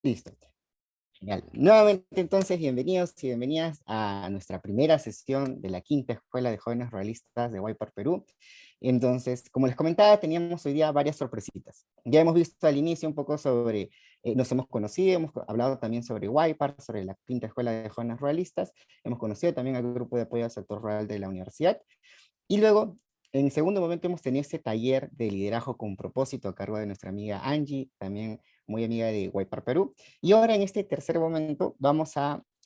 Listo. Genial. Nuevamente, entonces, bienvenidos y bienvenidas a nuestra primera sesión de la quinta Escuela de Jóvenes Ruralistas de Guaypar, Perú. Entonces, como les comentaba, teníamos hoy día varias sorpresitas. Ya hemos visto al inicio un poco sobre, nos hemos conocido, hemos hablado también sobre Guaypar, sobre la quinta Escuela de Jóvenes Ruralistas, hemos conocido también al grupo de apoyo al sector rural de la universidad, y luego, en segundo momento, hemos tenido este taller de liderazgo con propósito a cargo de nuestra amiga Angie, también muy amiga de Guaypar Perú. Y ahora, en este tercer momento,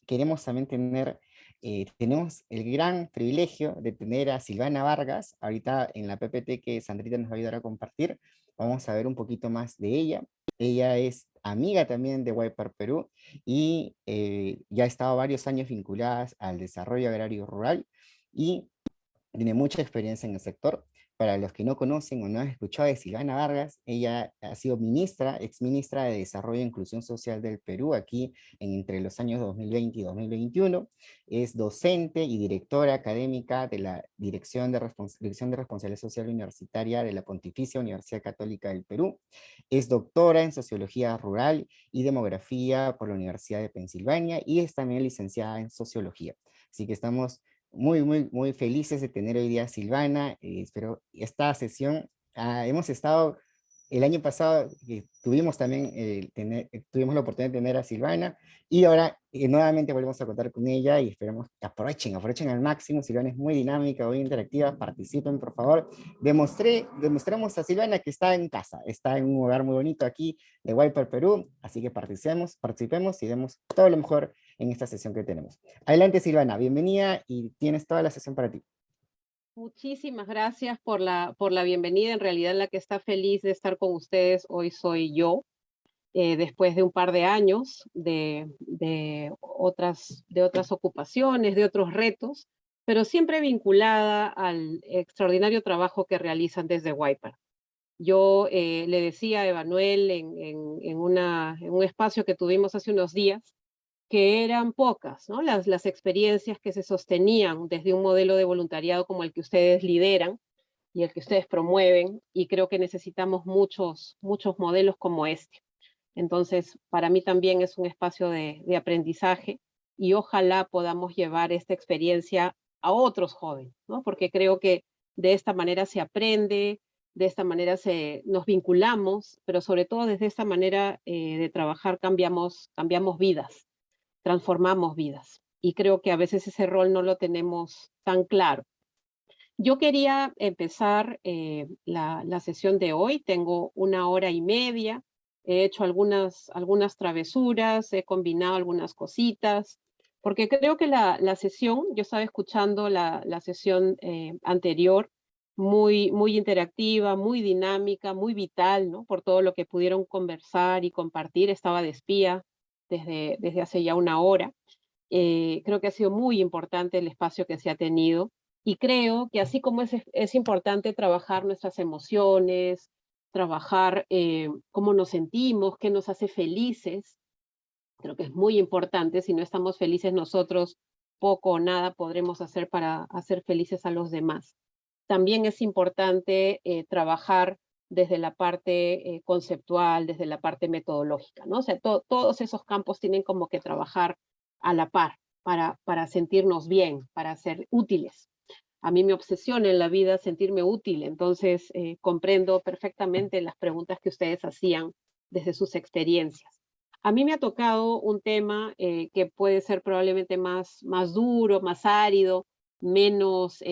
queremos también tenemos el gran privilegio de tener a Silvana Vargas, ahorita en la PPT que Sandrita nos va a ayudar a compartir. Vamos a ver un poquito más de ella. Ella es amiga también de Guaypar Perú y ya ha estado varios años vinculadas al desarrollo agrario rural y tiene mucha experiencia en el sector. Para los que no conocen o no han escuchado de Silvana Vargas, ella ha sido ex ministra de Desarrollo e Inclusión Social del Perú, aquí entre los años 2020 y 2021. Es docente y directora académica de la Dirección de Responsabilidad Social Universitaria de la Pontificia Universidad Católica del Perú. Es doctora en Sociología Rural y Demografía por la Universidad de Pensilvania y es también licenciada en Sociología. Así que estamos muy felices de tener hoy día a Silvana. Espero esta sesión, hemos estado el año pasado, tuvimos también tuvimos la oportunidad de tener a Silvana y ahora nuevamente volvemos a contar con ella y esperamos que aprovechen al máximo. Silvana es muy dinámica, muy interactiva, participen por favor. Demostramos a Silvana que está en casa, está en un lugar muy bonito aquí de Guaypar, Perú, así que participemos y demos todo lo mejor en esta sesión que tenemos. Adelante, Silvana, bienvenida y tienes toda la sesión para ti. Muchísimas gracias por la bienvenida. En realidad, la que está feliz de estar con ustedes hoy soy yo, después de un par de años de otras ocupaciones, de otros retos, pero siempre vinculada al extraordinario trabajo que realizan desde Guaypar. Yo le decía a Emanuel en un espacio que tuvimos hace unos días, que eran pocas, ¿no? Las experiencias que se sostenían desde un modelo de voluntariado como el que ustedes lideran y el que ustedes promueven, y creo que necesitamos muchos modelos como este. Entonces, para mí también es un espacio de aprendizaje y ojalá podamos llevar esta experiencia a otros jóvenes, ¿no? Porque creo que de esta manera se aprende, de esta manera nos vinculamos, pero sobre todo desde esta manera de trabajar cambiamos vidas, transformamos vidas. Y creo que a veces ese rol no lo tenemos tan claro. Yo quería empezar la sesión de hoy. Tengo una hora y media. He hecho algunas travesuras, he combinado algunas cositas, porque creo que la sesión, yo estaba escuchando la sesión anterior, muy interactiva, muy dinámica, muy vital, ¿no? Por todo lo que pudieron conversar y compartir. Estaba de espía desde hace ya una hora. Creo que ha sido muy importante el espacio que se ha tenido y creo que así como es importante trabajar nuestras emociones, trabajar cómo nos sentimos, qué nos hace felices, creo que es muy importante. Si no estamos felices nosotros, poco o nada podremos hacer para hacer felices a los demás. También es importante trabajar desde la parte conceptual, desde la parte metodológica, ¿no? O sea, todos esos campos tienen como que trabajar a la par para sentirnos bien, para ser útiles. A mí me obsesiona en la vida sentirme útil, entonces comprendo perfectamente las preguntas que ustedes hacían desde sus experiencias. A mí me ha tocado un tema que puede ser probablemente más duro, más árido, menos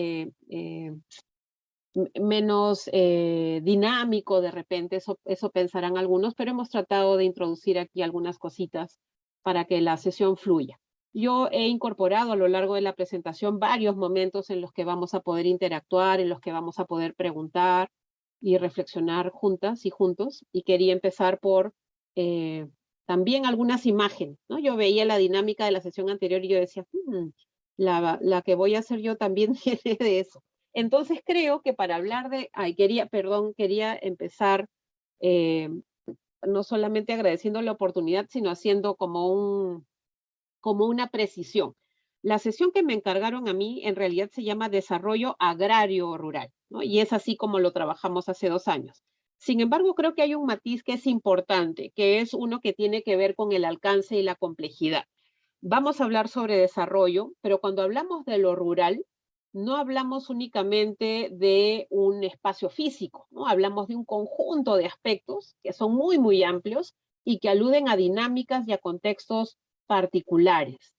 menos dinámico de repente, eso pensarán algunos, pero hemos tratado de introducir aquí algunas cositas para que la sesión fluya. Yo he incorporado a lo largo de la presentación varios momentos en los que vamos a poder interactuar, en los que vamos a poder preguntar y reflexionar juntas y juntos, y quería empezar por eh, también algunas imágenes, ¿no? Yo veía la dinámica de la sesión anterior y yo decía, la que voy a hacer yo también tiene de eso. Entonces creo que para hablar quería empezar eh, no solamente agradeciendo la oportunidad, sino haciendo como una precisión. La sesión que me encargaron a mí en realidad se llama Desarrollo Agrario Rural, ¿no? Y es así como lo trabajamos hace 2 años. Sin embargo, creo que hay un matiz que es importante, que es uno que tiene que ver con el alcance y la complejidad. Vamos a hablar sobre desarrollo, pero cuando hablamos de lo rural, no hablamos únicamente de un espacio físico, ¿no? Hablamos de un conjunto de aspectos que son muy, muy amplios y que aluden a dinámicas y a contextos particulares.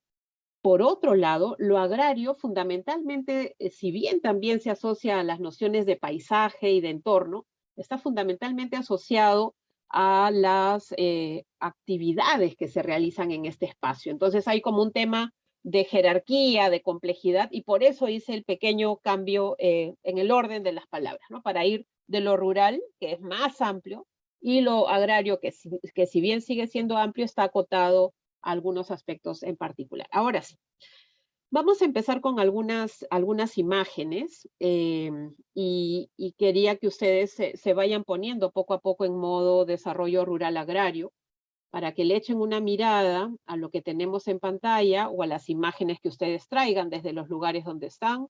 Por otro lado, lo agrario fundamentalmente, si bien también se asocia a las nociones de paisaje y de entorno, está fundamentalmente asociado a las actividades que se realizan en este espacio. Entonces hay como un tema de jerarquía, de complejidad, y por eso hice el pequeño cambio en el orden de las palabras, ¿no? Para ir de lo rural, que es más amplio, y lo agrario, que si bien sigue siendo amplio, está acotado algunos aspectos en particular. Ahora sí, vamos a empezar con algunas imágenes y quería que ustedes se vayan poniendo poco a poco en modo desarrollo rural agrario para que le echen una mirada a lo que tenemos en pantalla o a las imágenes que ustedes traigan desde los lugares donde están.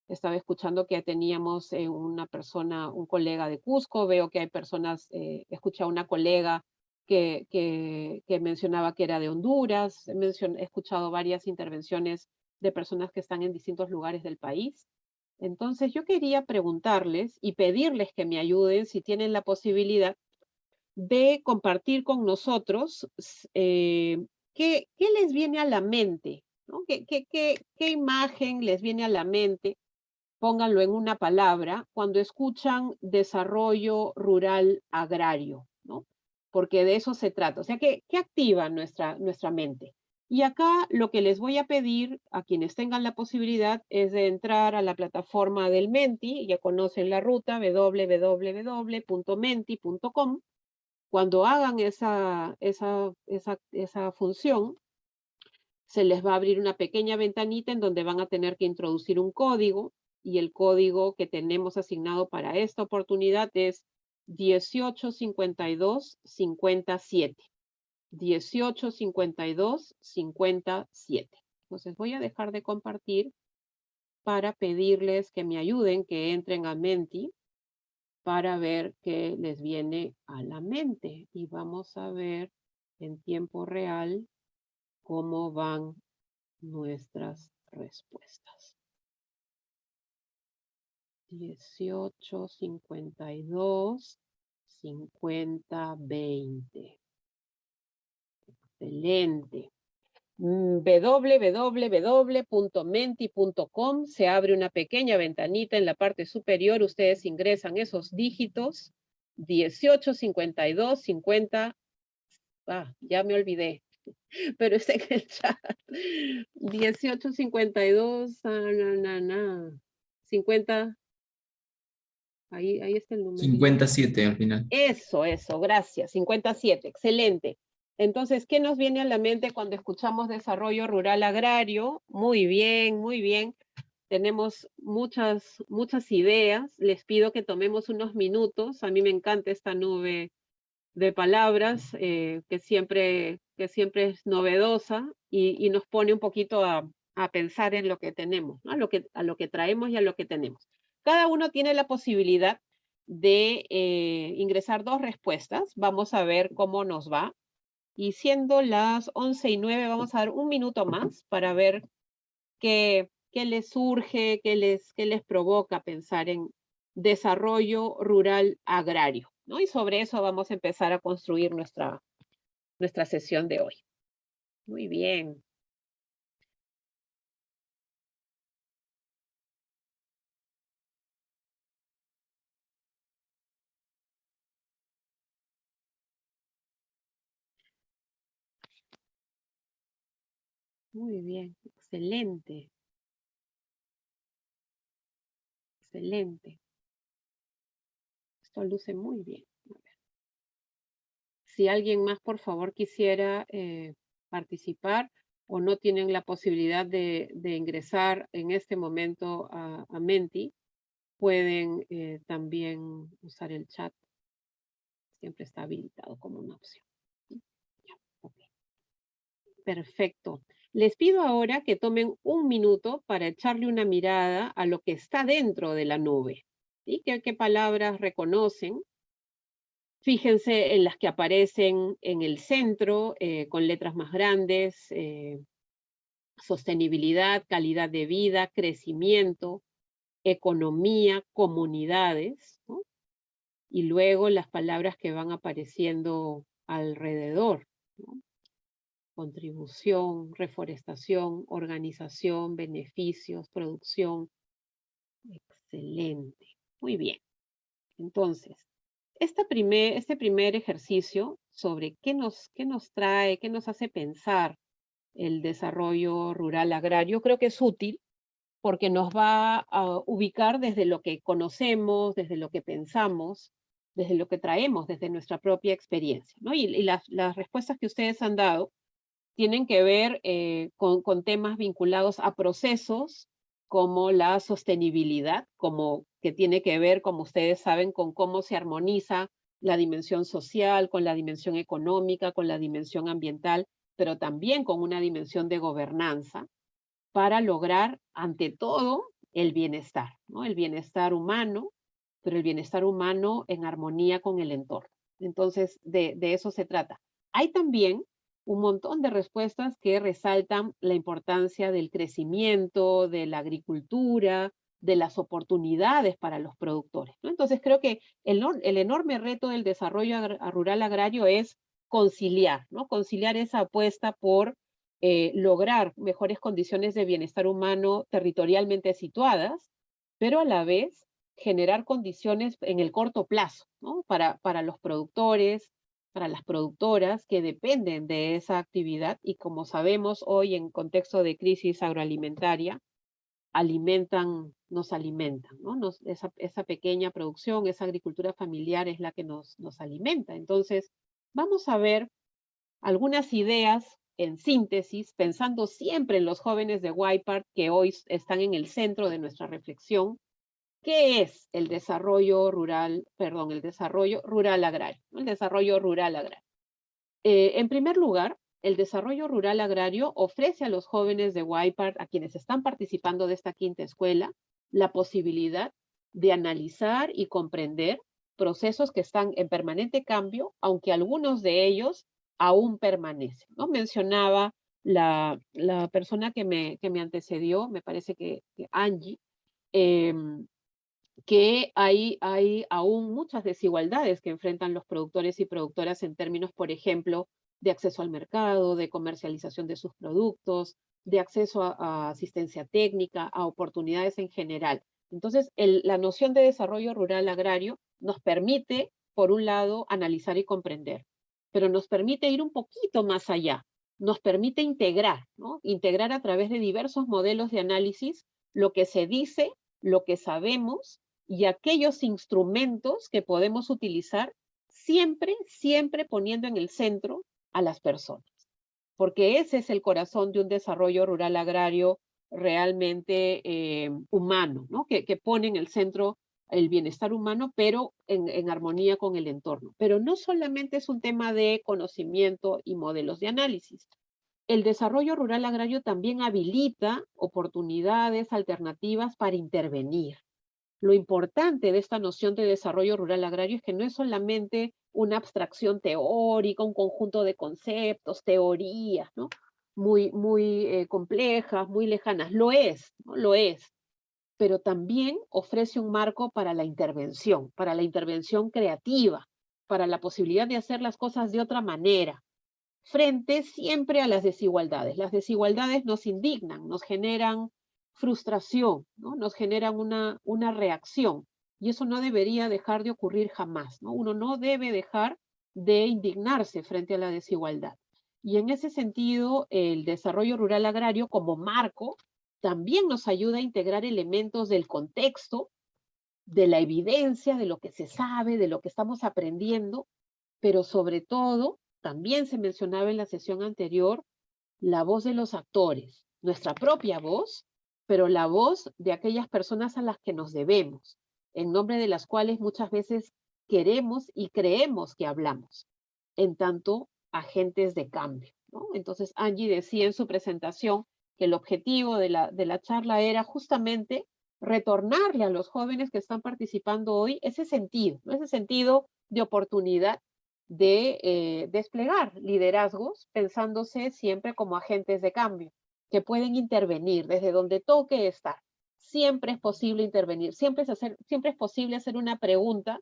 Estaba escuchando que teníamos una persona, un colega de Cusco, veo que hay personas, escuché a una colega que mencionaba que era de Honduras, he escuchado varias intervenciones de personas que están en distintos lugares del país. Entonces yo quería preguntarles y pedirles que me ayuden si tienen la posibilidad de compartir con nosotros qué les viene a la mente, ¿no? ¿Qué imagen les viene a la mente? Pónganlo en una palabra cuando escuchan desarrollo rural agrario, ¿no? Porque de eso se trata. O sea, ¿qué activa nuestra mente? Y acá lo que les voy a pedir a quienes tengan la posibilidad es de entrar a la plataforma del Menti, ya conocen la ruta www.menti.com. Cuando hagan esa función, se les va a abrir una pequeña ventanita en donde van a tener que introducir un código y el código que tenemos asignado para esta oportunidad es 185257. 185257. Entonces voy a dejar de compartir para pedirles que me ayuden, que entren a Menti para ver qué les viene a la mente. Y vamos a ver en tiempo real cómo van nuestras respuestas. 1852 5020. Excelente. www.menti.com, se abre una pequeña ventanita en la parte superior, ustedes ingresan esos dígitos, 185250, ya me olvidé, pero está en el chat, 1852, 50, ahí está el número. 57 al final. Eso, gracias, 57, excelente. Entonces, ¿qué nos viene a la mente cuando escuchamos desarrollo rural agrario? Muy bien, muy bien. Tenemos muchas ideas. Les pido que tomemos unos minutos. A mí me encanta esta nube de palabras que siempre es novedosa y nos pone un poquito a pensar en lo que tenemos, ¿no? a lo que traemos y a lo que tenemos. Cada uno tiene la posibilidad de ingresar 2 respuestas. Vamos a ver cómo nos va. Y siendo las 11:09, vamos a dar un minuto más para ver qué les surge, qué les provoca pensar en desarrollo rural agrario, ¿no? Y sobre eso vamos a empezar a construir nuestra sesión de hoy. Muy bien. Muy bien, excelente. Excelente. Esto luce muy bien. A ver. Si alguien más, por favor, quisiera participar o no tienen la posibilidad de ingresar en este momento a Menti, pueden también usar el chat. Siempre está habilitado como una opción. Ya, okay. Perfecto. Les pido ahora que tomen un minuto para echarle una mirada a lo que está dentro de la nube. ¿Sí? ¿Qué palabras reconocen? Fíjense en las que aparecen en el centro, con letras más grandes, sostenibilidad, calidad de vida, crecimiento, economía, comunidades, ¿no? Y luego las palabras que van apareciendo alrededor, ¿no? Contribución, reforestación, organización, beneficios, producción. Excelente. Muy bien. Entonces, este primer ejercicio sobre qué nos trae, qué nos hace pensar el desarrollo rural agrario, creo que es útil porque nos va a ubicar desde lo que conocemos, desde lo que pensamos, desde lo que traemos, desde nuestra propia experiencia, ¿no? Y las respuestas que ustedes han dado tienen que ver con temas vinculados a procesos como la sostenibilidad, como que tiene que ver, como ustedes saben, con cómo se armoniza la dimensión social, con la dimensión económica, con la dimensión ambiental, pero también con una dimensión de gobernanza para lograr, ante todo, el bienestar, ¿no? El bienestar humano, pero el bienestar humano en armonía con el entorno. Entonces, de eso se trata. Hay también un montón de respuestas que resaltan la importancia del crecimiento, de la agricultura, de las oportunidades para los productores, ¿no? Entonces, creo que el enorme reto del desarrollo rural agrario es conciliar, ¿no? Conciliar esa apuesta por lograr mejores condiciones de bienestar humano territorialmente situadas, pero a la vez generar condiciones en el corto plazo, ¿no? Para los productores, para las productoras que dependen de esa actividad y como sabemos hoy en contexto de crisis agroalimentaria, nos alimentan, ¿no? Esa pequeña producción, esa agricultura familiar es la que nos alimenta. Entonces, vamos a ver algunas ideas en síntesis, pensando siempre en los jóvenes de Wipart que hoy están en el centro de nuestra reflexión. ¿Qué es el desarrollo rural, perdón, el desarrollo rural agrario? ¿No? El desarrollo rural agrario. En primer lugar, el desarrollo rural agrario ofrece a los jóvenes de Wipart, a quienes están participando de esta quinta escuela, la posibilidad de analizar y comprender procesos que están en permanente cambio, aunque algunos de ellos aún permanecen, ¿no? Mencionaba la persona que me antecedió, me parece que Angie, que hay aún muchas desigualdades que enfrentan los productores y productoras en términos, por ejemplo, de acceso al mercado, de comercialización de sus productos, de acceso a asistencia técnica, a oportunidades en general. Entonces, la noción de desarrollo rural agrario nos permite, por un lado, analizar y comprender, pero nos permite ir un poquito más allá, nos permite integrar, ¿no? Integrar a través de diversos modelos de análisis lo que se dice, lo que sabemos y aquellos instrumentos que podemos utilizar siempre, siempre poniendo en el centro a las personas, porque ese es el corazón de un desarrollo rural agrario realmente humano, ¿no? Que pone en el centro el bienestar humano, pero en armonía con el entorno. Pero no solamente es un tema de conocimiento y modelos de análisis. El desarrollo rural agrario también habilita oportunidades alternativas para intervenir. Lo importante de esta noción de desarrollo rural agrario es que no es solamente una abstracción teórica, un conjunto de conceptos, teorías, ¿no? Muy complejas, muy lejanas. Lo es, ¿no? Lo es, pero también ofrece un marco para la intervención creativa, para la posibilidad de hacer las cosas de otra manera, frente siempre a las desigualdades. Las desigualdades nos indignan, nos generan frustración, ¿no? Nos generan una reacción. Y eso no debería dejar de ocurrir jamás, ¿no? Uno no debe dejar de indignarse frente a la desigualdad. Y en ese sentido, el desarrollo rural agrario como marco también nos ayuda a integrar elementos del contexto, de la evidencia, de lo que se sabe, de lo que estamos aprendiendo, pero sobre todo, también se mencionaba en la sesión anterior, la voz de los actores, nuestra propia voz, pero la voz de aquellas personas a las que nos debemos, en nombre de las cuales muchas veces queremos y creemos que hablamos, en tanto agentes de cambio, ¿no? Entonces, Angie decía en su presentación que el objetivo de la charla era justamente retornarle a los jóvenes que están participando hoy ese sentido, ¿no? Ese sentido de oportunidad de desplegar liderazgos pensándose siempre como agentes de cambio, que pueden intervenir desde donde toque estar. Siempre es posible intervenir, siempre es posible hacer una pregunta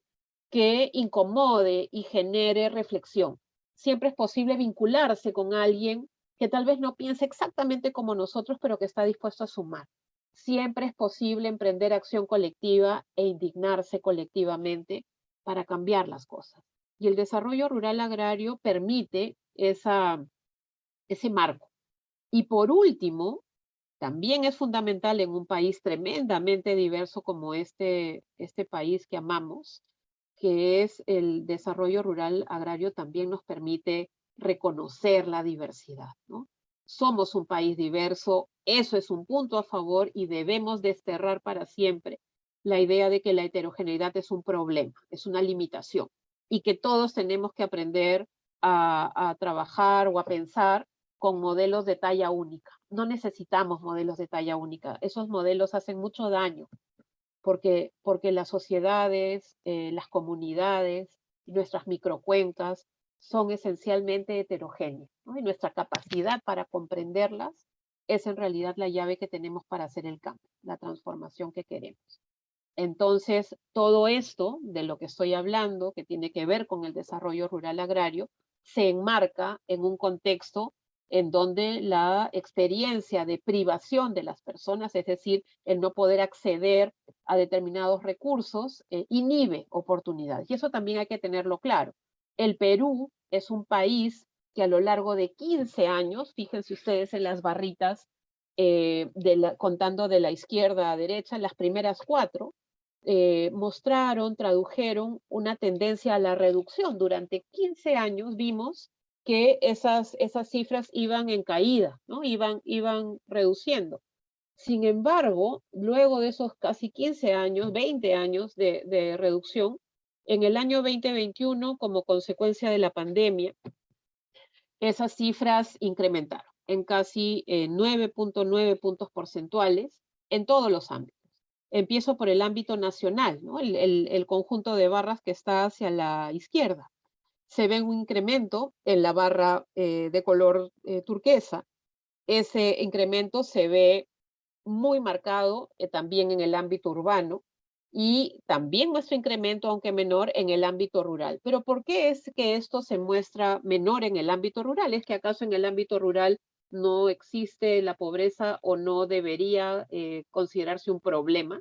que incomode y genere reflexión. Siempre es posible vincularse con alguien que tal vez no piense exactamente como nosotros, pero que está dispuesto a sumar. Siempre es posible emprender acción colectiva e indignarse colectivamente para cambiar las cosas. Y el desarrollo rural agrario permite ese marco. Y por último, también es fundamental en un país tremendamente diverso como este país que amamos, que es el desarrollo rural agrario, también nos permite reconocer la diversidad, ¿no? Somos un país diverso, eso es un punto a favor y debemos desterrar para siempre la idea de que la heterogeneidad es un problema, es una limitación y que todos tenemos que aprender a trabajar o a pensar con modelos de talla única. No necesitamos modelos de talla única, esos modelos hacen mucho daño porque las sociedades, las comunidades, nuestras microcuencas son esencialmente heterogéneas, ¿no? Y nuestra capacidad para comprenderlas es en realidad la llave que tenemos para hacer el cambio, la transformación que queremos. Entonces, todo esto de lo que estoy hablando, que tiene que ver con el desarrollo rural agrario, se enmarca en un contexto en donde la experiencia de privación de las personas, es decir, el no poder acceder a determinados recursos, inhibe oportunidades. Y eso también hay que tenerlo claro. El Perú es un país que a lo largo de 15 años, fíjense ustedes en las barritas, contando de la izquierda a derecha, las primeras 4, mostraron, tradujeron una tendencia a la reducción. Durante 15 años vimos que esas cifras iban en caída, ¿no? Iban reduciendo. Sin embargo, luego de esos casi 15 años, 20 años de reducción, en el año 2021, como consecuencia de la pandemia, esas cifras incrementaron en casi 9.9 puntos porcentuales en todos los ámbitos. Empiezo por el ámbito nacional, ¿no? El conjunto de barras que está hacia la izquierda. Se ve un incremento en la barra de color turquesa. Ese incremento se ve muy marcado también en el ámbito urbano y también nuestro incremento, aunque menor, en el ámbito rural. Pero ¿por qué es que esto se muestra menor en el ámbito rural? ¿Es que acaso en el ámbito rural no existe la pobreza o no debería considerarse un problema?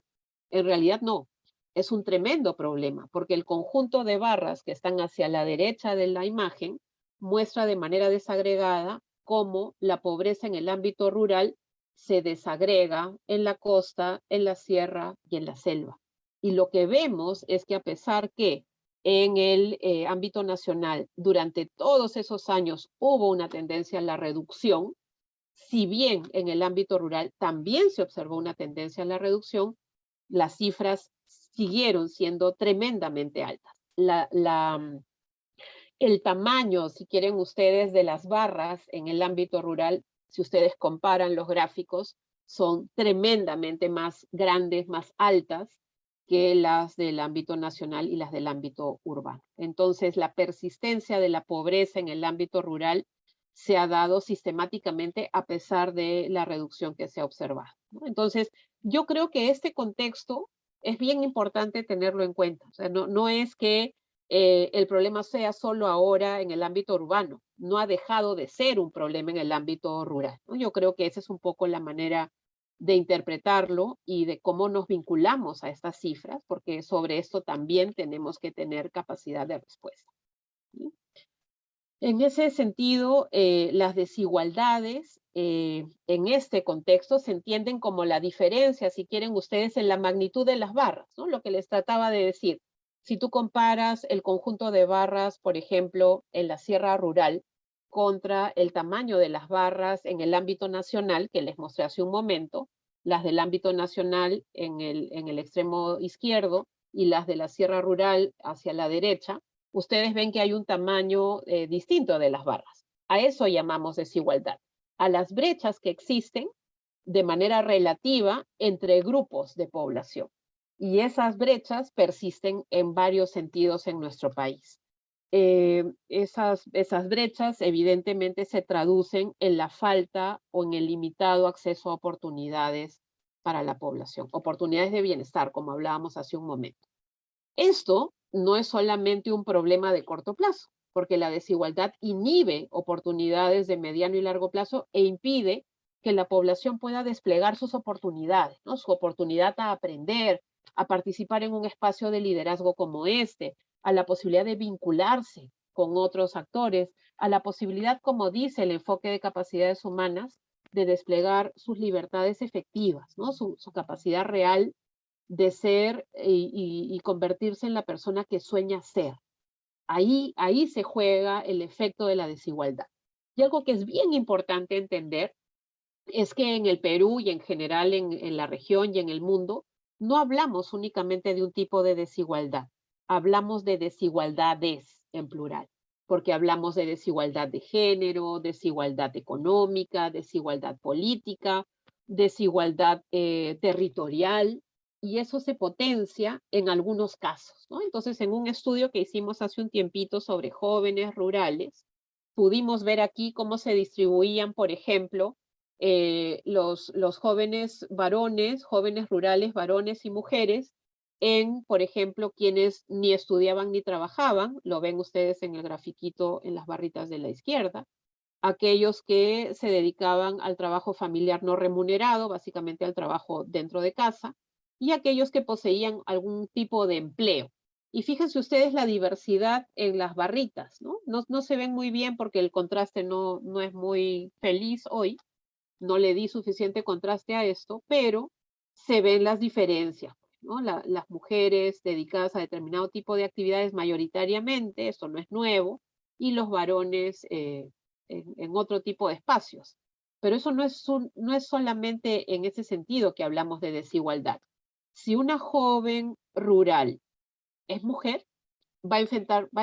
En realidad no, es un tremendo problema, porque el conjunto de barras que están hacia la derecha de la imagen muestra de manera desagregada cómo la pobreza en el ámbito rural se desagrega en la costa, en la sierra y en la selva. Y lo que vemos es que a pesar que en el ámbito nacional durante todos esos años hubo una tendencia a la reducción, si bien en el ámbito rural también se observó una tendencia a la reducción, las cifras siguieron siendo tremendamente altas. El tamaño, si quieren ustedes, de las barras en el ámbito rural, si ustedes comparan los gráficos, son tremendamente más grandes, más altas que las del ámbito nacional y las del ámbito urbano. Entonces, la persistencia de la pobreza en el ámbito rural se ha dado sistemáticamente a pesar de la reducción que se ha observado, ¿no? Entonces, yo creo que este contexto es bien importante tenerlo en cuenta. O sea, no es que el problema sea solo ahora en el ámbito urbano. No ha dejado de ser un problema en el ámbito rural, ¿no? Yo creo que esa es un poco la manera de interpretarlo y de cómo nos vinculamos a estas cifras, porque sobre esto también tenemos que tener capacidad de respuesta, ¿sí? En ese sentido, las desigualdades en este contexto se entienden como la diferencia, si quieren ustedes, en la magnitud de las barras, ¿no? Lo que les trataba de decir. Si tú comparas el conjunto de barras, por ejemplo, en la sierra rural, contra el tamaño de las barras en el ámbito nacional, que les mostré hace un momento, las del ámbito nacional en el extremo izquierdo y las de la sierra rural hacia la derecha, ustedes ven que hay un tamaño distinto de las barras. A eso llamamos desigualdad. A las brechas que existen de manera relativa entre grupos de población. Y esas brechas persisten en varios sentidos en nuestro país. Esas brechas evidentemente se traducen en la falta o en el limitado acceso a oportunidades para la población, oportunidades de bienestar, como hablábamos hace un momento. Esto no es solamente un problema de corto plazo, porque la desigualdad inhibe oportunidades de mediano y largo plazo e impide que la población pueda desplegar sus oportunidades, ¿no? Su oportunidad a aprender, a participar en un espacio de liderazgo como este, a la posibilidad de vincularse con otros actores, a la posibilidad, como dice el enfoque de capacidades humanas, de desplegar sus libertades efectivas, ¿no? Su capacidad real de ser y convertirse en la persona que sueña ser. Ahí se juega el efecto de la desigualdad. Y algo que es bien importante entender es que en el Perú y en general en la región y en el mundo, no hablamos únicamente de un tipo de desigualdad, hablamos de desigualdades en plural, porque hablamos de desigualdad de género, desigualdad económica, desigualdad política, desigualdad territorial, y eso se potencia en algunos casos, ¿no? Entonces, en un estudio que hicimos hace un tiempito sobre jóvenes rurales, pudimos ver aquí cómo se distribuían, por ejemplo, los jóvenes varones, jóvenes rurales, varones y mujeres, en, por ejemplo, quienes ni estudiaban ni trabajaban, lo ven ustedes en el grafiquito en las barritas de la izquierda, aquellos que se dedicaban al trabajo familiar no remunerado, básicamente al trabajo dentro de casa, y aquellos que poseían algún tipo de empleo. Y fíjense ustedes la diversidad en las barritas, ¿no? No se ven muy bien porque el contraste no es muy feliz hoy, no le di suficiente contraste a esto, pero se ven las diferencias, ¿no? Las mujeres dedicadas a determinado tipo de actividades mayoritariamente, esto no es nuevo, y los varones en otro tipo de espacios. Pero eso no es solamente en ese sentido que hablamos de desigualdad. Si una joven rural es mujer, va a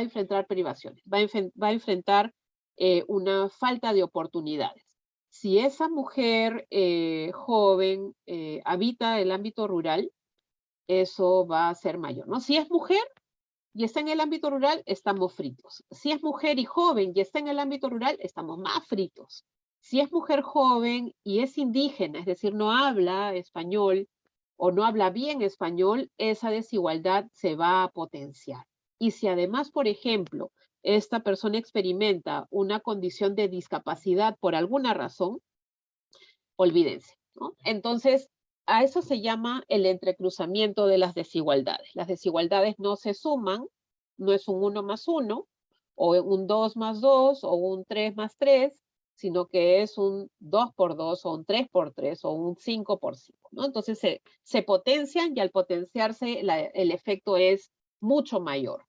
enfrentar privaciones, va a enfrentar una falta de oportunidades. Si esa mujer joven habita el ámbito rural, eso va a ser mayor, ¿no? Si es mujer y está en el ámbito rural, estamos fritos. Si es mujer y joven y está en el ámbito rural, estamos más fritos. Si es mujer joven y es indígena, es decir, no habla español o no habla bien español, esa desigualdad se va a potenciar. Y si además, por ejemplo, esta persona experimenta una condición de discapacidad por alguna razón, olvídense, ¿no? Entonces, a eso se llama el entrecruzamiento de las desigualdades. Las desigualdades no se suman, no es un 1 más 1, o un 2 más 2, o un 3 más 3, sino que es un 2 por 2, o un 3 por 3, o un 5 por 5, ¿no? Entonces se potencian y al potenciarse el efecto es mucho mayor.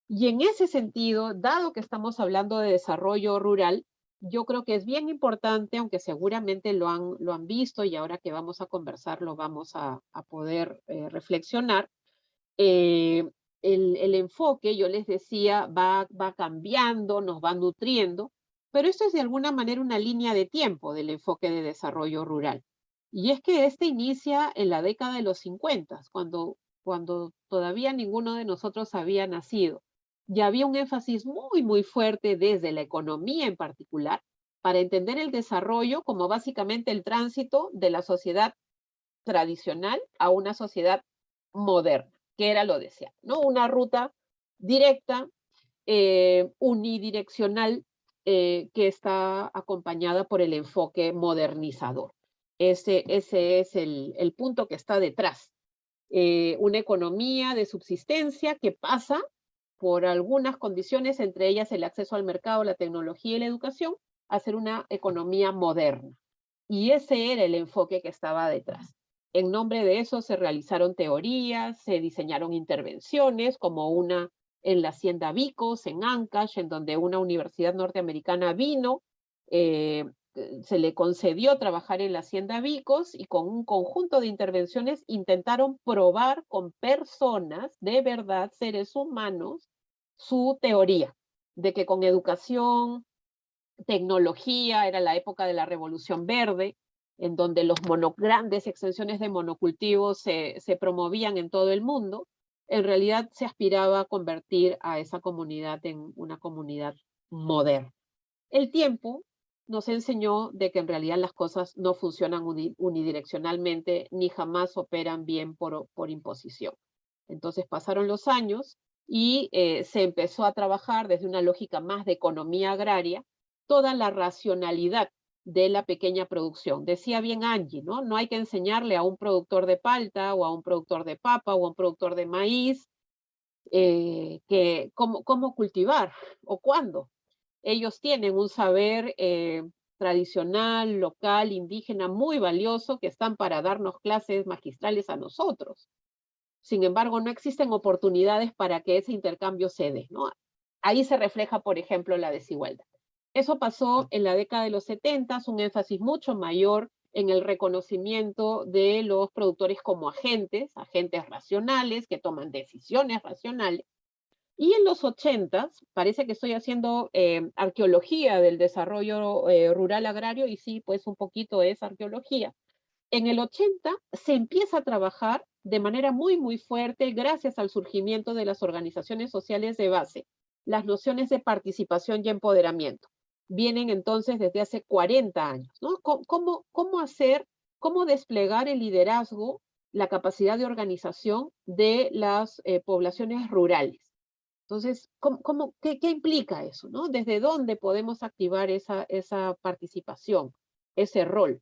Y en ese sentido, dado que estamos hablando de desarrollo rural, yo creo que es bien importante, aunque seguramente lo han visto y ahora que vamos a conversar lo vamos a poder reflexionar, eh, el enfoque, yo les decía, va cambiando, nos va nutriendo, pero esto es de alguna manera una línea de tiempo del enfoque de desarrollo rural. Y es que este inicia en la década de los 50, cuando todavía ninguno de nosotros había nacido. Ya había un énfasis muy fuerte desde la economía en particular para entender el desarrollo como básicamente el tránsito de la sociedad tradicional a una sociedad moderna, que era lo deseado, ¿no? Una ruta directa, unidireccional, que está acompañada por el enfoque modernizador. Ese es el punto que está detrás. Una economía de subsistencia que pasa por algunas condiciones, entre ellas el acceso al mercado, la tecnología y la educación, a ser una economía moderna. Y ese era el enfoque que estaba detrás. En nombre de eso se realizaron teorías, se diseñaron intervenciones, como una en la Hacienda Vicos, en Ancash, en donde una universidad norteamericana vino, se le concedió trabajar en la Hacienda Vicos y con un conjunto de intervenciones intentaron probar con personas, de verdad, seres humanos, su teoría de que con educación, tecnología, era la época de la Revolución Verde, en donde los grandes extensiones de monocultivos se promovían en todo el mundo, en realidad se aspiraba a convertir a esa comunidad en una comunidad moderna. El tiempo nos enseñó de que en realidad las cosas no funcionan unidireccionalmente ni jamás operan bien por imposición. Entonces pasaron los años y se empezó a trabajar desde una lógica más de economía agraria, toda la racionalidad de la pequeña producción. Decía bien Angie, ¿no? No hay que enseñarle a un productor de palta o a un productor de papa o a un productor de maíz cómo cultivar o cuándo. Ellos tienen un saber tradicional, local, indígena, muy valioso, que están para darnos clases magistrales a nosotros. Sin embargo, no existen oportunidades para que ese intercambio se dé, ¿no? Ahí se refleja, por ejemplo, la desigualdad. Eso pasó en la década de los 70, un énfasis mucho mayor en el reconocimiento de los productores como agentes racionales que toman decisiones racionales. Y en los 80, parece que estoy haciendo arqueología del desarrollo rural agrario, y sí, pues un poquito es arqueología. En el 80 se empieza a trabajar de manera muy, muy fuerte, gracias al surgimiento de las organizaciones sociales de base, las nociones de participación y empoderamiento. Vienen entonces desde hace 40 años, ¿no? ¿Cómo hacer, cómo desplegar el liderazgo, la capacidad de organización de las poblaciones rurales? Entonces, ¿qué implica eso, no? ¿Desde dónde podemos activar esa participación, ese rol?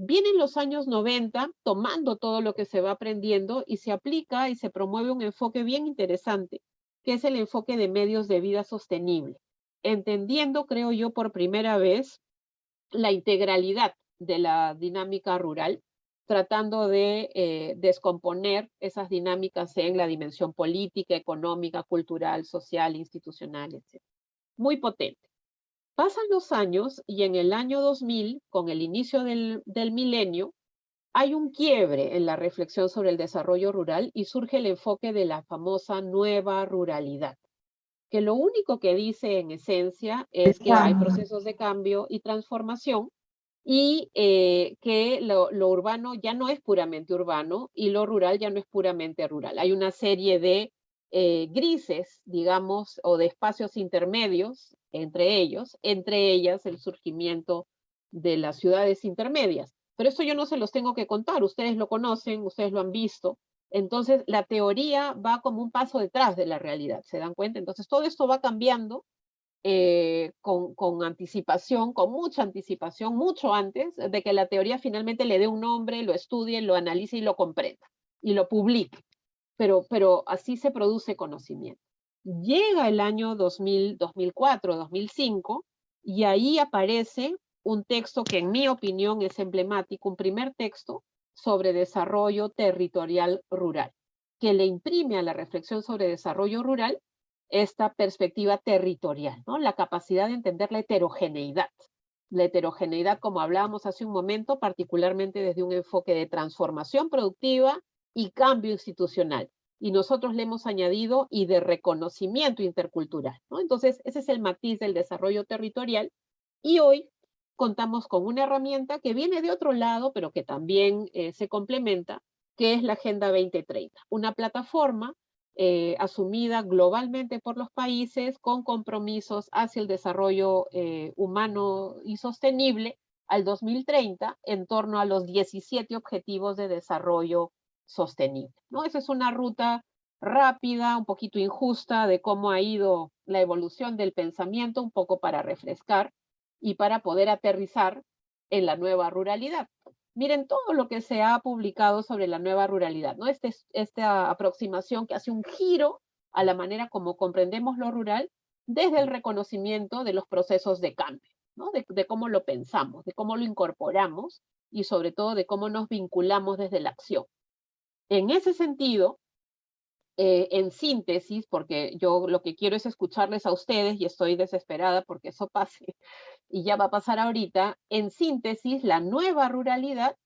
Vienen los años 90 tomando todo lo que se va aprendiendo y se aplica y se promueve un enfoque bien interesante, que es el enfoque de medios de vida sostenible, entendiendo, creo yo, por primera vez la integralidad de la dinámica rural, tratando de descomponer esas dinámicas en la dimensión política, económica, cultural, social, institucional, etc. Muy potente. Pasan los años y en el año 2000, con el inicio del milenio, hay un quiebre en la reflexión sobre el desarrollo rural y surge el enfoque de la famosa nueva ruralidad, que lo único que dice en esencia es que hay procesos de cambio y transformación y que lo urbano ya no es puramente urbano y lo rural ya no es puramente rural. Hay una serie de grises, digamos, o de espacios intermedios entre ellas el surgimiento de las ciudades intermedias. Pero esto yo no se los tengo que contar, ustedes lo conocen, ustedes lo han visto. Entonces, la teoría va como un paso detrás de la realidad, ¿se dan cuenta? Entonces, todo esto va cambiando con anticipación, con mucha anticipación, mucho antes de que la teoría finalmente le dé un nombre, lo estudie, lo analice y lo comprenda y lo publique. Pero así se produce conocimiento. Llega el año 2000, 2004, 2005 y ahí aparece un texto que en mi opinión es emblemático, un primer texto sobre desarrollo territorial rural, que le imprime a la reflexión sobre desarrollo rural esta perspectiva territorial, ¿no? La capacidad de entender la heterogeneidad. La heterogeneidad, como hablábamos hace un momento, particularmente desde un enfoque de transformación productiva y cambio institucional. Y nosotros le hemos añadido y de reconocimiento intercultural, ¿no? Entonces, ese es el matiz del desarrollo territorial. Y hoy contamos con una herramienta que viene de otro lado, pero que también se complementa, que es la Agenda 2030, una plataforma asumida globalmente por los países con compromisos hacia el desarrollo humano y sostenible al 2030 en torno a los 17 objetivos de desarrollo sostenible, ¿no? Esa es una ruta rápida, un poquito injusta de cómo ha ido la evolución del pensamiento, un poco para refrescar y para poder aterrizar en la nueva ruralidad. Miren todo lo que se ha publicado sobre la nueva ruralidad, ¿no? Esta aproximación que hace un giro a la manera como comprendemos lo rural desde el reconocimiento de los procesos de cambio, ¿no? De cómo lo pensamos, de cómo lo incorporamos y sobre todo de cómo nos vinculamos desde la acción. En ese sentido, en síntesis, porque yo lo que quiero es escucharles a ustedes y estoy desesperada porque eso pase y ya va a pasar ahorita, en síntesis, la nueva ruralidad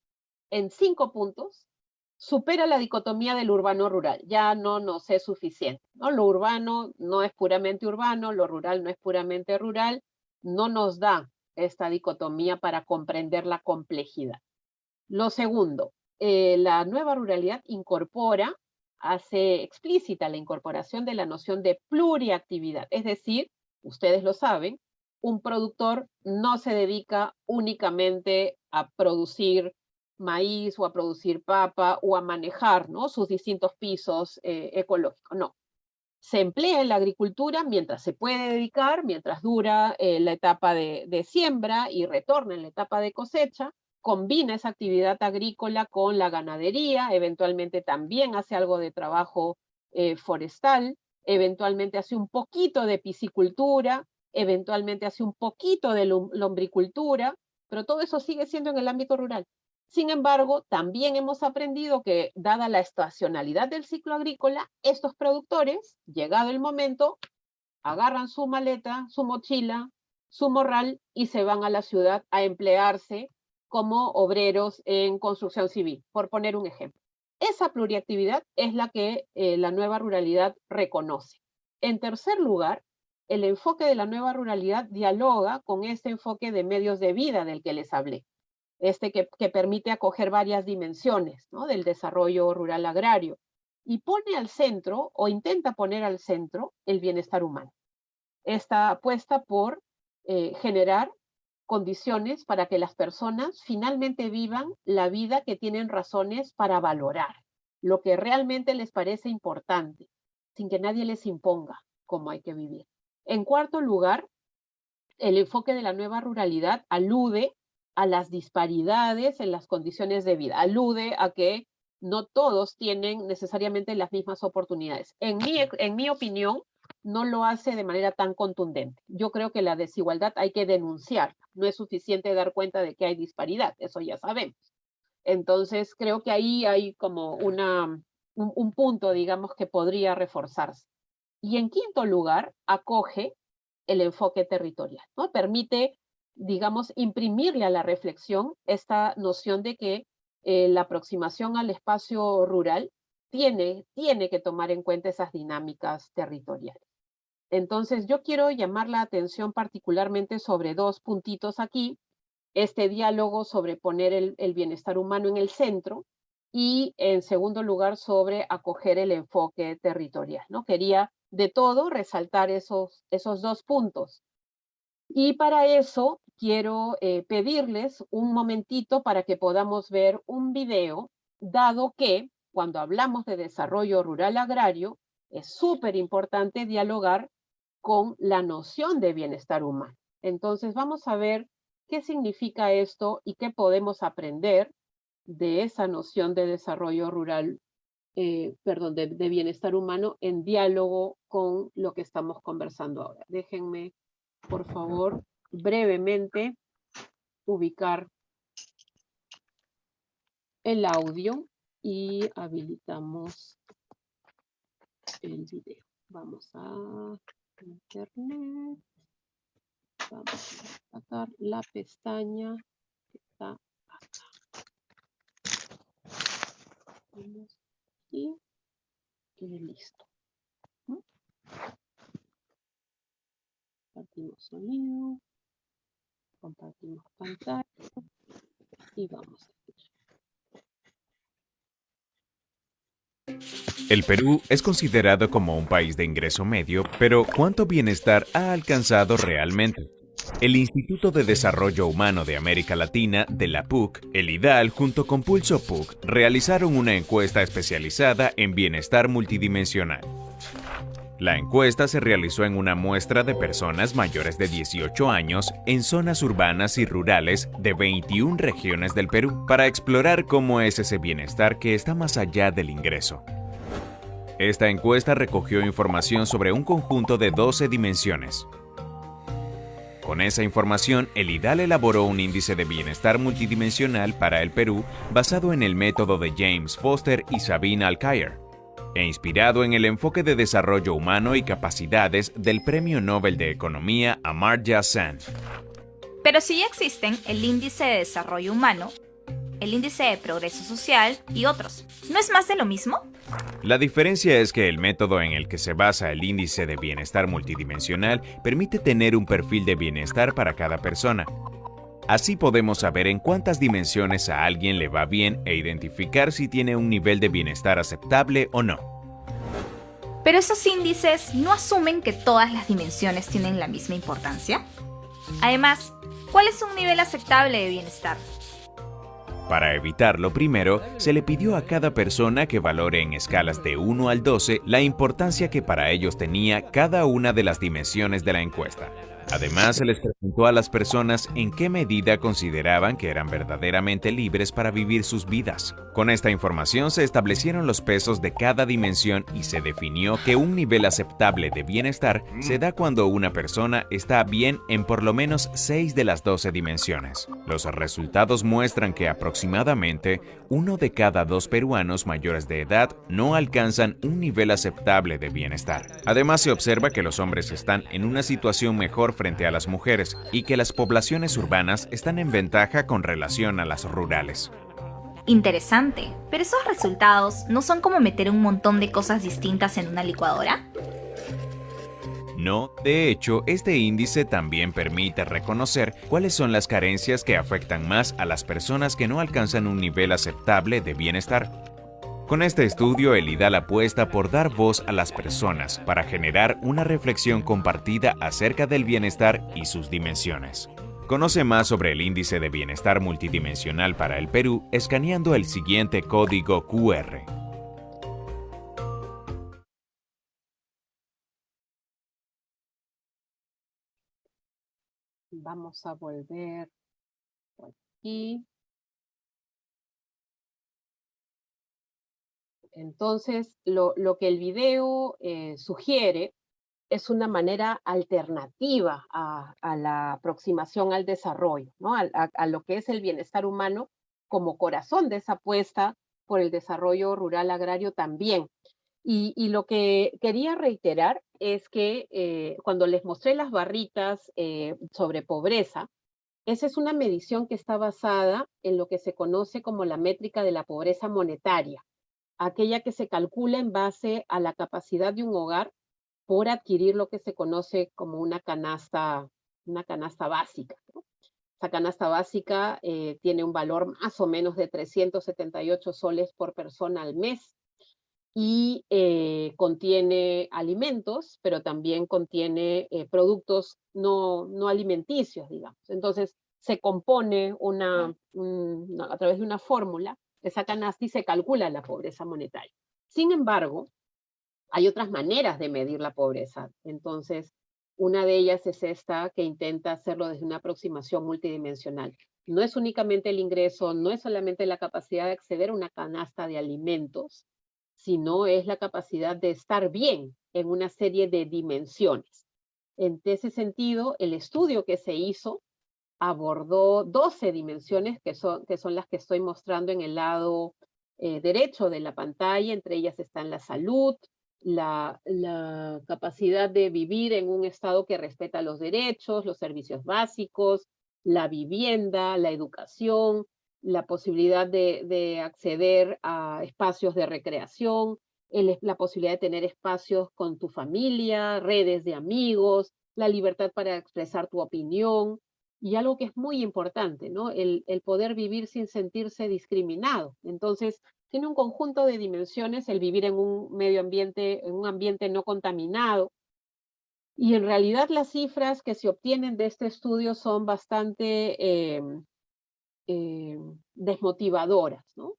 en 5 puntos supera la dicotomía del urbano-rural. Ya no nos es suficiente, ¿no? Lo urbano no es puramente urbano, lo rural no es puramente rural, no nos da esta dicotomía para comprender la complejidad. Lo segundo, la nueva ruralidad hace explícita la incorporación de la noción de pluriactividad, es decir, ustedes lo saben, un productor no se dedica únicamente a producir maíz o a producir papa o a manejar, ¿no?, sus distintos pisos ecológicos, no. Se emplea en la agricultura mientras se puede dedicar, mientras dura la etapa de siembra y retorna en la etapa de cosecha, combina esa actividad agrícola con la ganadería, eventualmente también hace algo de trabajo forestal, eventualmente hace un poquito de piscicultura, eventualmente hace un poquito de lombricultura, pero todo eso sigue siendo en el ámbito rural. Sin embargo, también hemos aprendido que, dada la estacionalidad del ciclo agrícola, estos productores, llegado el momento, agarran su maleta, su mochila, su morral y se van a la ciudad a emplearse como obreros en construcción civil, por poner un ejemplo. Esa pluriactividad es la que la nueva ruralidad reconoce. En tercer lugar, el enfoque de la nueva ruralidad dialoga con este enfoque de medios de vida del que les hablé, que permite acoger varias dimensiones, ¿no?, del desarrollo rural agrario, y pone al centro, o intenta poner al centro, el bienestar humano. Esta apuesta por generar condiciones para que las personas finalmente vivan la vida que tienen razones para valorar, lo que realmente les parece importante, sin que nadie les imponga cómo hay que vivir. En cuarto lugar, el enfoque de la nueva ruralidad alude a las disparidades en las condiciones de vida, alude a que no todos tienen necesariamente las mismas oportunidades. En mi opinión, no lo hace de manera tan contundente. Yo creo que la desigualdad hay que denunciarla. No es suficiente dar cuenta de que hay disparidad, eso ya sabemos. Entonces, creo que ahí hay como un punto, digamos, que podría reforzarse. Y en quinto lugar, acoge el enfoque territorial, ¿no? Permite, digamos, imprimirle a la reflexión esta noción de que la aproximación al espacio rural tiene que tomar en cuenta esas dinámicas territoriales. Entonces, yo quiero llamar la atención particularmente sobre dos puntitos aquí: este diálogo sobre poner el bienestar humano en el centro, y en segundo lugar sobre acoger el enfoque territorial, ¿no? Quería de todo resaltar esos dos puntos. Y para eso quiero pedirles un momentito para que podamos ver un video, dado que cuando hablamos de desarrollo rural agrario es súper importante dialogar con la noción de bienestar humano. Entonces vamos a ver qué significa esto y qué podemos aprender de esa noción de desarrollo rural, de bienestar humano en diálogo con lo que estamos conversando ahora. Déjenme, por favor, brevemente ubicar el audio y habilitamos el video. Vamos a internet. Vamos a sacar la pestaña que está acá. Vamos aquí y listo. Compartimos sonido, compartimos pantalla y vamos a escuchar. El Perú es considerado como un país de ingreso medio, pero ¿cuánto bienestar ha alcanzado realmente? El Instituto de Desarrollo Humano de América Latina, de la PUC, el IDAL, junto con Pulso PUC, realizaron una encuesta especializada en bienestar multidimensional. La encuesta se realizó en una muestra de personas mayores de 18 años en zonas urbanas y rurales de 21 regiones del Perú, para explorar cómo es ese bienestar que está más allá del ingreso. Esta encuesta recogió información sobre un conjunto de 12 dimensiones. Con esa información, el IDAL elaboró un índice de bienestar multidimensional para el Perú basado en el método de James Foster y Sabine Alkire, e inspirado en el enfoque de desarrollo humano y capacidades del Premio Nobel de Economía Amartya Sen. Pero si ya existen el Índice de Desarrollo Humano, el Índice de Progreso Social y otros, ¿no es más de lo mismo? La diferencia es que el método en el que se basa el índice de bienestar multidimensional permite tener un perfil de bienestar para cada persona. Así podemos saber en cuántas dimensiones a alguien le va bien e identificar si tiene un nivel de bienestar aceptable o no. Pero esos índices no asumen que todas las dimensiones tienen la misma importancia. Además, ¿cuál es un nivel aceptable de bienestar? Para evitarlo, primero, se le pidió a cada persona que valore en escalas de 1 al 12 la importancia que para ellos tenía cada una de las dimensiones de la encuesta. Además, se les preguntó a las personas en qué medida consideraban que eran verdaderamente libres para vivir sus vidas. Con esta información se establecieron los pesos de cada dimensión y se definió que un nivel aceptable de bienestar se da cuando una persona está bien en por lo menos 6 de las 12 dimensiones. Los resultados muestran que aproximadamente 1 de cada 2 peruanos mayores de edad no alcanzan un nivel aceptable de bienestar. Además, se observa que los hombres están en una situación mejor frente a las mujeres y que las poblaciones urbanas están en ventaja con relación a las rurales. Interesante, pero esos resultados ¿no son como meter un montón de cosas distintas en una licuadora? No, de hecho, este índice también permite reconocer cuáles son las carencias que afectan más a las personas que no alcanzan un nivel aceptable de bienestar. Con este estudio, el IDAL apuesta por dar voz a las personas para generar una reflexión compartida acerca del bienestar y sus dimensiones. Conoce más sobre el índice de bienestar multidimensional para el Perú escaneando el siguiente código QR. Vamos a volver por aquí. Entonces, lo que el video sugiere es una manera alternativa a la aproximación al desarrollo, ¿no? A lo que es el bienestar humano como corazón de esa apuesta por el desarrollo rural agrario también. Y lo que quería reiterar es que cuando les mostré las barritas sobre pobreza, esa es una medición que está basada en lo que se conoce como la métrica de la pobreza monetaria, aquella que se calcula en base a la capacidad de un hogar por adquirir lo que se conoce como una canasta básica, ¿no? Esa canasta básica tiene un valor más o menos de 378 soles por persona al mes y contiene alimentos, pero también contiene productos no alimenticios, digamos. Entonces, se compone a través de una fórmula esa canasta y se calcula la pobreza monetaria. Sin embargo, hay otras maneras de medir la pobreza. Entonces, una de ellas es esta que intenta hacerlo desde una aproximación multidimensional. No es únicamente el ingreso, no es solamente la capacidad de acceder a una canasta de alimentos, sino es la capacidad de estar bien en una serie de dimensiones. En ese sentido, el estudio que se hizo abordó 12 dimensiones que son las que estoy mostrando en el lado derecho de la pantalla. Entre ellas están la salud, la capacidad de vivir en un estado que respeta los derechos, los servicios básicos, la vivienda, la educación, la posibilidad de acceder a espacios de recreación, la posibilidad de tener espacios con tu familia, redes de amigos, la libertad para expresar tu opinión, y algo que es muy importante, ¿no? El poder vivir sin sentirse discriminado. Entonces, tiene un conjunto de dimensiones el vivir en un medio ambiente, en un ambiente no contaminado. Y en realidad las cifras que se obtienen de este estudio son bastante desmotivadoras, ¿no?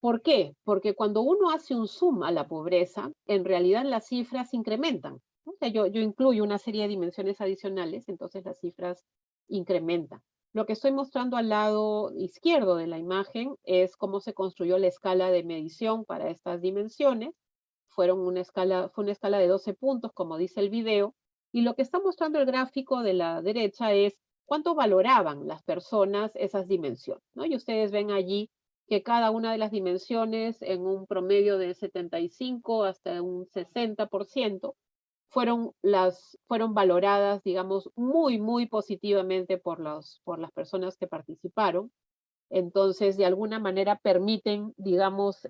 ¿Por qué? Porque cuando uno hace un zoom a la pobreza, en realidad las cifras incrementan, ¿no? O sea, yo incluyo una serie de dimensiones adicionales, entonces las cifras incrementan. Lo que estoy mostrando al lado izquierdo de la imagen es cómo se construyó la escala de medición para estas dimensiones. Fue una escala de 12 puntos, como dice el video, y lo que está mostrando el gráfico de la derecha es cuánto valoraban las personas esas dimensiones, ¿no? Y ustedes ven allí que cada una de las dimensiones en un promedio de 75 hasta un 60% fueron valoradas, digamos, muy positivamente por las personas que participaron. Entonces, de alguna manera permiten, digamos,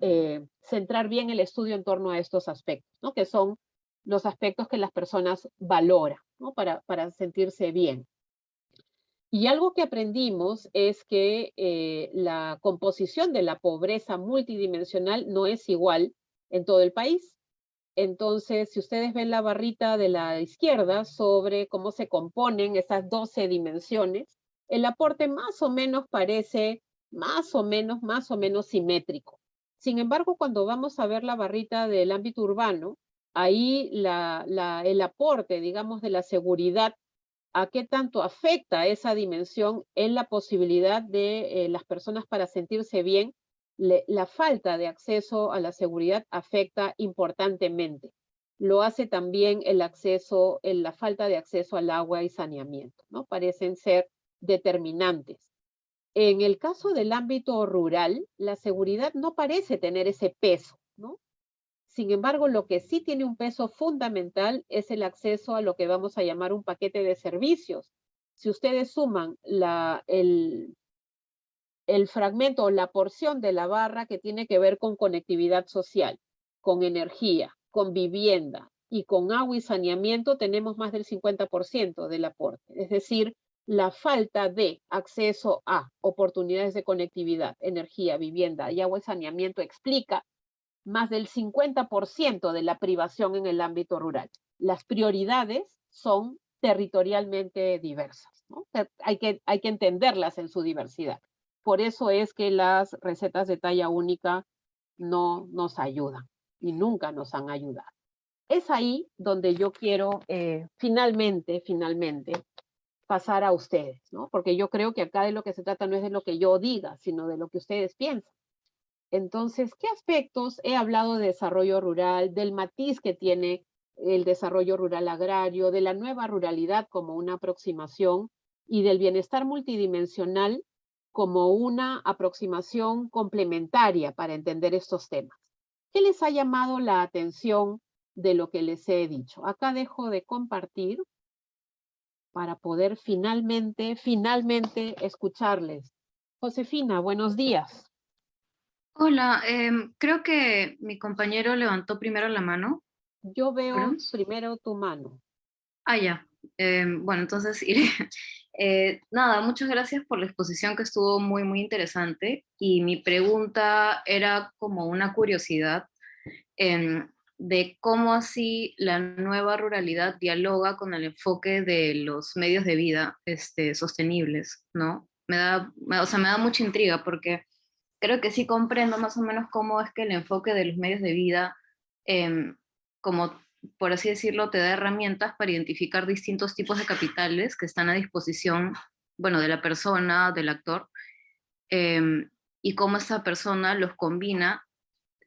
centrar bien el estudio en torno a estos aspectos, ¿no? Que son los aspectos que las personas valoran, ¿no? Para sentirse bien. Y algo que aprendimos es que la composición de la pobreza multidimensional no es igual en todo el país. Entonces, si ustedes ven la barrita de la izquierda sobre cómo se componen esas 12 dimensiones, el aporte más o menos parece más o menos simétrico. Sin embargo, cuando vamos a ver la barrita del ámbito urbano, ahí el aporte, digamos, de la seguridad, a qué tanto afecta esa dimensión en la posibilidad de las personas para sentirse bien, la falta de acceso a la seguridad afecta importantemente. Lo hace también el acceso, la falta de acceso al agua y saneamiento, ¿no? Parecen ser determinantes. En el caso del ámbito rural, la seguridad no parece tener ese peso, ¿no? Sin embargo, lo que sí tiene un peso fundamental es el acceso a lo que vamos a llamar un paquete de servicios. Si ustedes suman el fragmento o la porción de la barra que tiene que ver con conectividad social, con energía, con vivienda y con agua y saneamiento, tenemos más del 50% del aporte. Es decir, la falta de acceso a oportunidades de conectividad, energía, vivienda y agua y saneamiento explica más del 50% de la privación en el ámbito rural. Las prioridades son territorialmente diversas, ¿no? Hay que entenderlas en su diversidad. Por eso es que las recetas de talla única no nos ayudan y nunca nos han ayudado. Es ahí donde yo quiero finalmente pasar a ustedes, ¿no? Porque yo creo que acá de lo que se trata no es de lo que yo diga, sino de lo que ustedes piensan. Entonces, ¿qué aspectos he hablado de desarrollo rural, del matiz que tiene el desarrollo rural agrario, de la nueva ruralidad como una aproximación y del bienestar multidimensional como una aproximación complementaria para entender estos temas? ¿Qué les ha llamado la atención de lo que les he dicho? Acá dejo de compartir para poder finalmente escucharles. Josefina, buenos días. Hola, creo que mi compañero levantó primero la mano. Yo veo Bruns. primero tu mano. Ah, ya. Bueno, entonces iré. Nada, muchas gracias por la exposición que estuvo muy, muy interesante. Y mi pregunta era como una curiosidad de cómo así la nueva ruralidad dialoga con el enfoque de los medios de vida sostenibles, ¿no? O sea, me da mucha intriga porque creo que sí comprendo más o menos cómo es que el enfoque de los medios de vida, como por así decirlo, te da herramientas para identificar distintos tipos de capitales que están a disposición, bueno, de la persona, del actor, y cómo esta persona los combina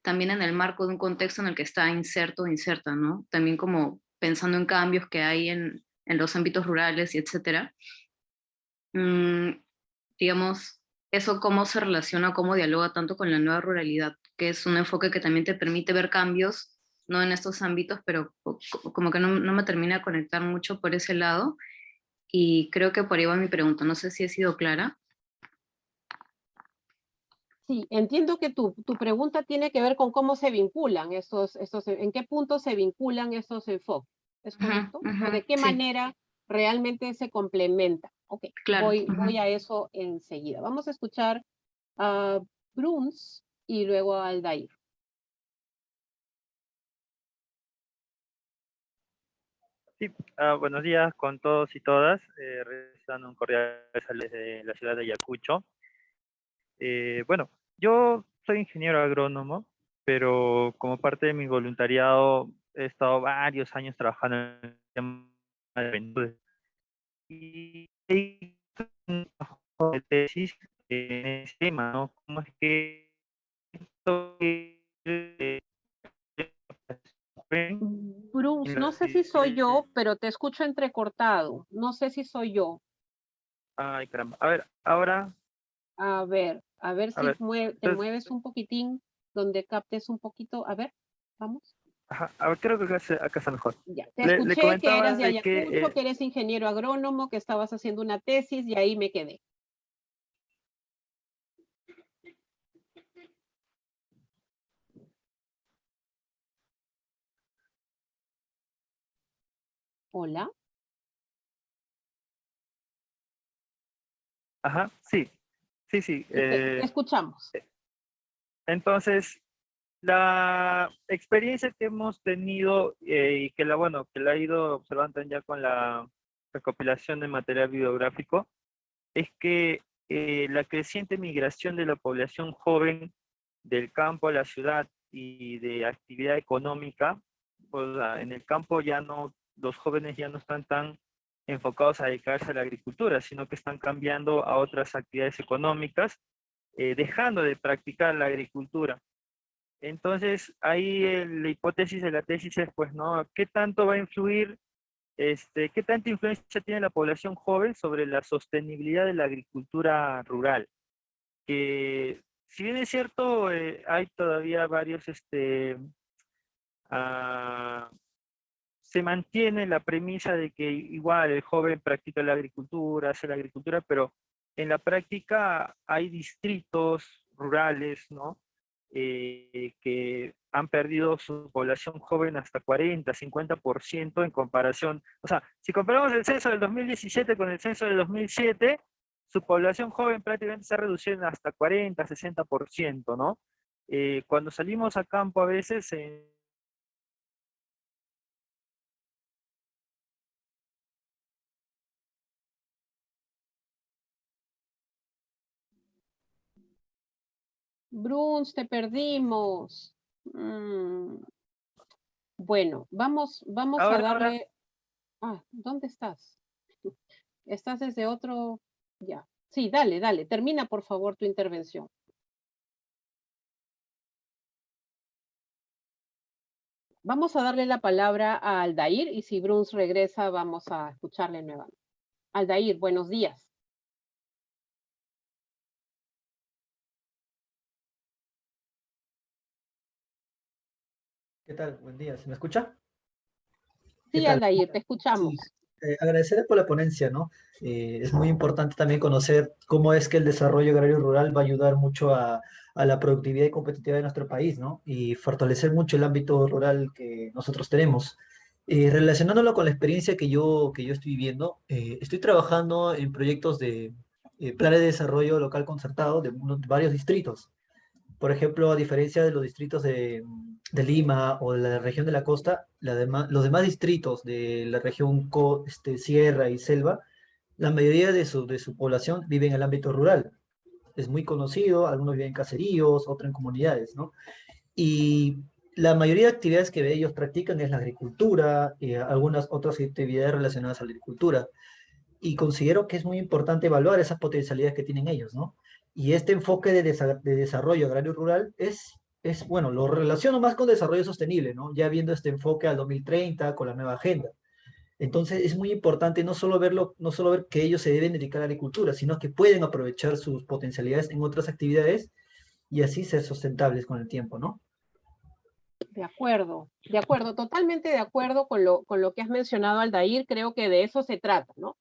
también en el marco de un contexto en el que está inserto o inserta, ¿no? También como pensando en cambios que hay en los ámbitos rurales y etcétera. Mm, digamos, eso cómo se relaciona, cómo dialoga tanto con la nueva ruralidad, que es un enfoque que también te permite ver cambios, no en estos ámbitos, pero como que no me termina de conectar mucho por ese lado. Y creo que por ahí va mi pregunta. No sé si he sido clara. Sí, entiendo que tu pregunta tiene que ver con cómo se vinculan en qué punto se vinculan estos enfoques. ¿Es Ujú, correcto? ujú, ¿O de qué sí, manera realmente se complementan? Ok, claro. voy Ujú. a eso enseguida. Vamos a escuchar a Bruns y luego a Aldair. Sí, buenos días con todos y todas. Realizando un cordial saludo desde la ciudad de Ayacucho. Bueno, yo soy ingeniero agrónomo, pero como parte de mi voluntariado he estado varios años trabajando en el tema de juventud. Y he hecho un trabajo de tesis en ese tema, ¿no? ¿Cómo es que esto Bruns, no sé si soy yo, pero te escucho entrecortado. No sé si soy yo. Ay, caramba. A ver, ahora, A ver a si ver. te Entonces, mueves un poquitín, donde captes un poquito. A ver, vamos. ajá, a ver, creo que acá está mejor. Ya, te Le escuché que comentaba eras de de que, Ayacucho, que eres ingeniero agrónomo, que estabas haciendo una tesis y ahí me quedé. Hola. Ajá, sí, sí, sí. Sí, te escuchamos. Entonces, la experiencia que hemos tenido y que bueno, que la he ido observando ya con la recopilación de material bibliográfico, es que la creciente migración de la población joven del campo a la ciudad y de actividad económica, pues en el campo ya no, los jóvenes ya no están tan enfocados a dedicarse a la agricultura, sino que están cambiando a otras actividades económicas, dejando de practicar la agricultura. Entonces, ahí la hipótesis de la tesis es, pues, ¿no? ¿Qué tanto va a influir, qué tanta influencia tiene la población joven sobre la sostenibilidad de la agricultura rural? Que, si bien es cierto, hay todavía varios, ah, se mantiene la premisa de que igual el joven practica la agricultura, hace la agricultura, pero en la práctica hay distritos rurales, ¿no? Que han perdido su población joven hasta 40, 50% en comparación. O sea, si comparamos el censo del 2017 con el censo del 2007, su población joven prácticamente se ha reducido en hasta 40, 60%, ¿no? Cuando salimos a campo a veces, Bruns, te perdimos. Bueno, vamos a ahora, darle... Ah, ¿dónde estás? ¿Estás desde otro? Ya. Sí, dale, dale. Termina, por favor, tu intervención. Vamos a darle la palabra a Aldair y si Bruns regresa, vamos a escucharle nuevamente. Aldair, buenos días. ¿Qué tal? Buen día. ¿Se me escucha? ¿Qué Sí, tal? Aldair, te Sí, escuchamos. agradecer por la ponencia, ¿no? Es muy importante también conocer cómo es que el desarrollo agrario rural va a ayudar mucho a la productividad y competitividad de nuestro país, ¿no? Y fortalecer mucho el ámbito rural que nosotros tenemos. Relacionándolo con la experiencia que yo estoy viviendo, estoy trabajando en proyectos de planes de desarrollo local concertado de varios distritos. Por ejemplo, a diferencia de los distritos de Lima o de la región de la costa, los demás distritos de la región sierra y selva, la mayoría de su población vive en el ámbito rural. Es muy conocido, algunos viven en caseríos, otros en comunidades, ¿no? Y la mayoría de actividades que ellos practican es la agricultura y algunas otras actividades relacionadas a la agricultura y considero que es muy importante evaluar esas potencialidades que tienen ellos, ¿no? Y este enfoque de desarrollo agrario rural bueno, lo relaciono más con desarrollo sostenible, ¿no? Ya viendo este enfoque al 2030 con la nueva agenda. Entonces es muy importante no solo ver que ellos se deben dedicar a la agricultura, sino que pueden aprovechar sus potencialidades en otras actividades y así ser sustentables con el tiempo, ¿no? De acuerdo, totalmente de acuerdo con lo que has mencionado, Aldair. Creo que de eso se trata, ¿no?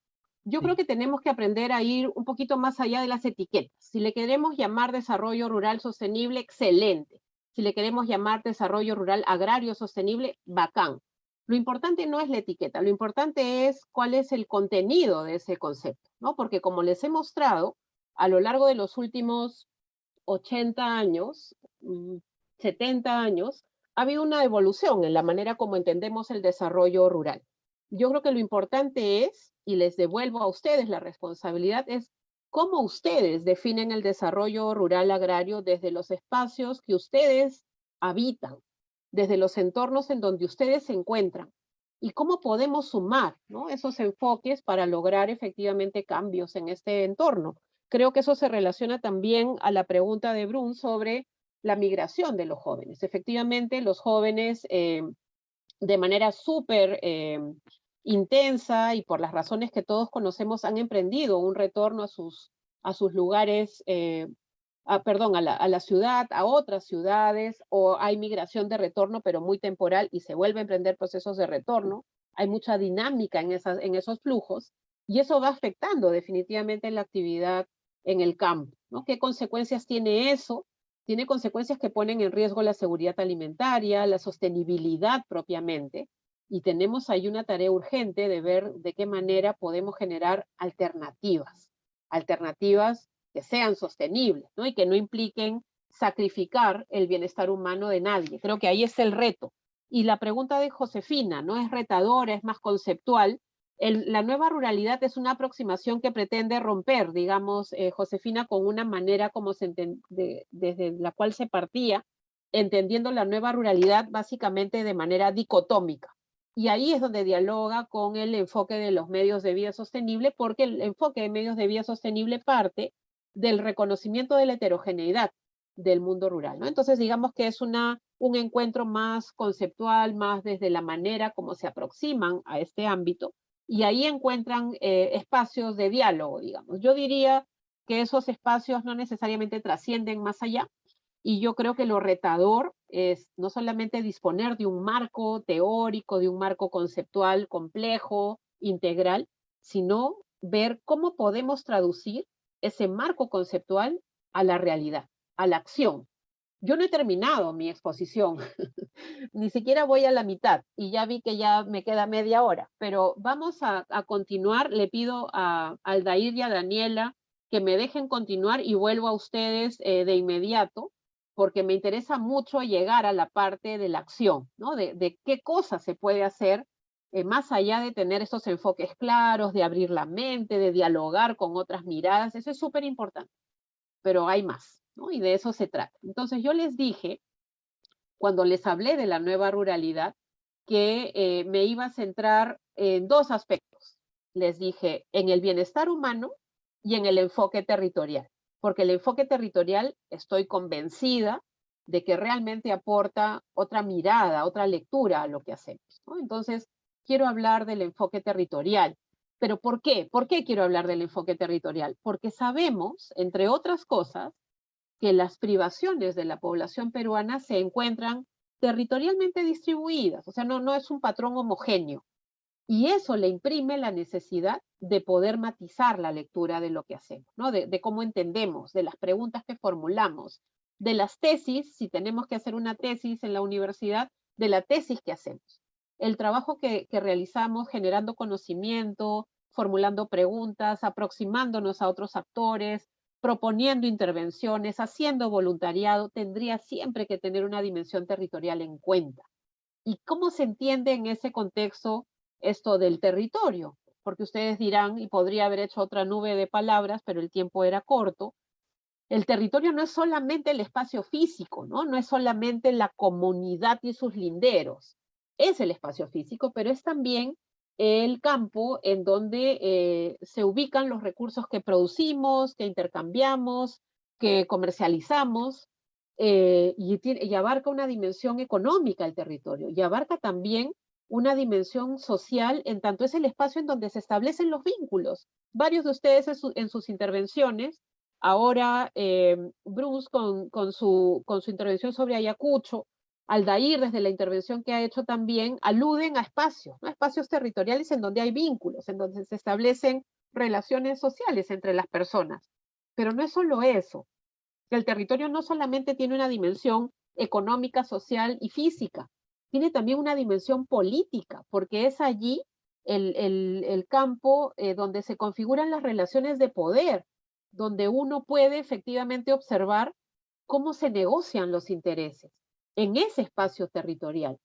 Yo creo Sí. que tenemos que aprender a ir un poquito más allá de las etiquetas. Si le queremos llamar desarrollo rural sostenible, excelente. Si le queremos llamar desarrollo rural agrario sostenible, bacán. Lo importante no es la etiqueta, lo importante es cuál es el contenido de ese concepto, ¿no? Porque como les he mostrado, a lo largo de los últimos 80 años, 70 años, ha habido una evolución en la manera como entendemos el desarrollo rural. Yo creo que lo importante es, y les devuelvo a ustedes la responsabilidad, es cómo ustedes definen el desarrollo rural agrario desde los espacios que ustedes habitan, desde los entornos en donde ustedes se encuentran, y cómo podemos sumar, ¿no?, esos enfoques para lograr efectivamente cambios en este entorno. Creo que eso se relaciona también a la pregunta de Brun sobre la migración de los jóvenes. Efectivamente, los jóvenes de manera súper intensa y por las razones que todos conocemos han emprendido un retorno a sus lugares, perdón, a la ciudad, a otras ciudades, o hay migración de retorno, pero muy temporal y se vuelve a emprender procesos de retorno. Hay mucha dinámica en esos flujos y eso va afectando definitivamente la actividad en el campo, ¿no? ¿Qué consecuencias tiene eso? Tiene consecuencias que ponen en riesgo la seguridad alimentaria, la sostenibilidad propiamente, y tenemos ahí una tarea urgente de ver de qué manera podemos generar alternativas. alternativas que sean sostenibles, ¿no? Y que no impliquen sacrificar el bienestar humano de nadie. Creo que ahí está el reto. Y la pregunta de Josefina no es retadora, es más conceptual. La nueva ruralidad es una aproximación que pretende romper, digamos, Josefina, con una manera como desde la cual se partía, entendiendo la nueva ruralidad básicamente de manera dicotómica. Y ahí es donde dialoga con el enfoque de los medios de vida sostenible, porque el enfoque de medios de vida sostenible parte del reconocimiento de la heterogeneidad del mundo rural, ¿no? Entonces, digamos que es un encuentro más conceptual, más desde la manera como se aproximan a este ámbito, y ahí encuentran espacios de diálogo, digamos. Yo diría que esos espacios no necesariamente trascienden más allá, y yo creo que lo retador es no solamente disponer de un marco teórico, de un marco conceptual complejo, integral, sino ver cómo podemos traducir ese marco conceptual a la realidad, a la acción. Yo no he terminado mi exposición, ni siquiera voy a la mitad y ya vi que ya me queda media hora, pero vamos a continuar. Le pido a Aldair y a Daniela que me dejen continuar y vuelvo a ustedes de inmediato, porque me interesa mucho llegar a la parte de la acción, ¿no? De qué cosas se puede hacer más allá de tener esos enfoques claros, de abrir la mente, de dialogar con otras miradas. Eso es súper importante, pero hay más, ¿no? Y de eso se trata. Entonces yo les dije, cuando les hablé de la nueva ruralidad, que me iba a centrar en dos aspectos. Les dije, en el bienestar humano y en el enfoque territorial, porque el enfoque territorial estoy convencida de que realmente aporta otra mirada, otra lectura a lo que hacemos, ¿no? Entonces, quiero hablar del enfoque territorial. ¿Pero por qué? ¿Por qué quiero hablar del enfoque territorial? Porque sabemos, entre otras cosas, que las privaciones de la población peruana se encuentran territorialmente distribuidas, o sea, no es un patrón homogéneo. Y eso le imprime la necesidad de poder matizar la lectura de lo que hacemos, ¿no? De cómo entendemos, de las preguntas que formulamos, de las tesis, si tenemos que hacer una tesis en la universidad, de la tesis que hacemos. El trabajo que realizamos generando conocimiento, formulando preguntas, aproximándonos a otros actores, proponiendo intervenciones, haciendo voluntariado, tendría siempre que tener una dimensión territorial en cuenta. ¿Y cómo se entiende en ese contexto esto del territorio? Porque ustedes dirán, y podría haber hecho otra nube de palabras, pero el tiempo era corto. El territorio no es solamente el espacio físico, ¿no? No es solamente la comunidad y sus linderos. Es el espacio físico, pero es también el campo en donde se ubican los recursos que producimos, que intercambiamos, que comercializamos, y abarca una dimensión económica el territorio, y abarca también una dimensión social, en tanto es el espacio en donde se establecen los vínculos. Varios de ustedes en sus intervenciones, ahora Bruce con su intervención sobre Ayacucho, Aldair desde la intervención que ha hecho también, aluden a espacios, ¿no? Espacios territoriales en donde hay vínculos, en donde se establecen relaciones sociales entre las personas. Pero no es solo eso. El territorio no solamente tiene una dimensión económica, social y física, tiene también una dimensión política, porque es allí el campo donde se configuran las relaciones de poder, donde uno puede efectivamente observar cómo se negocian los intereses en ese espacio territorial.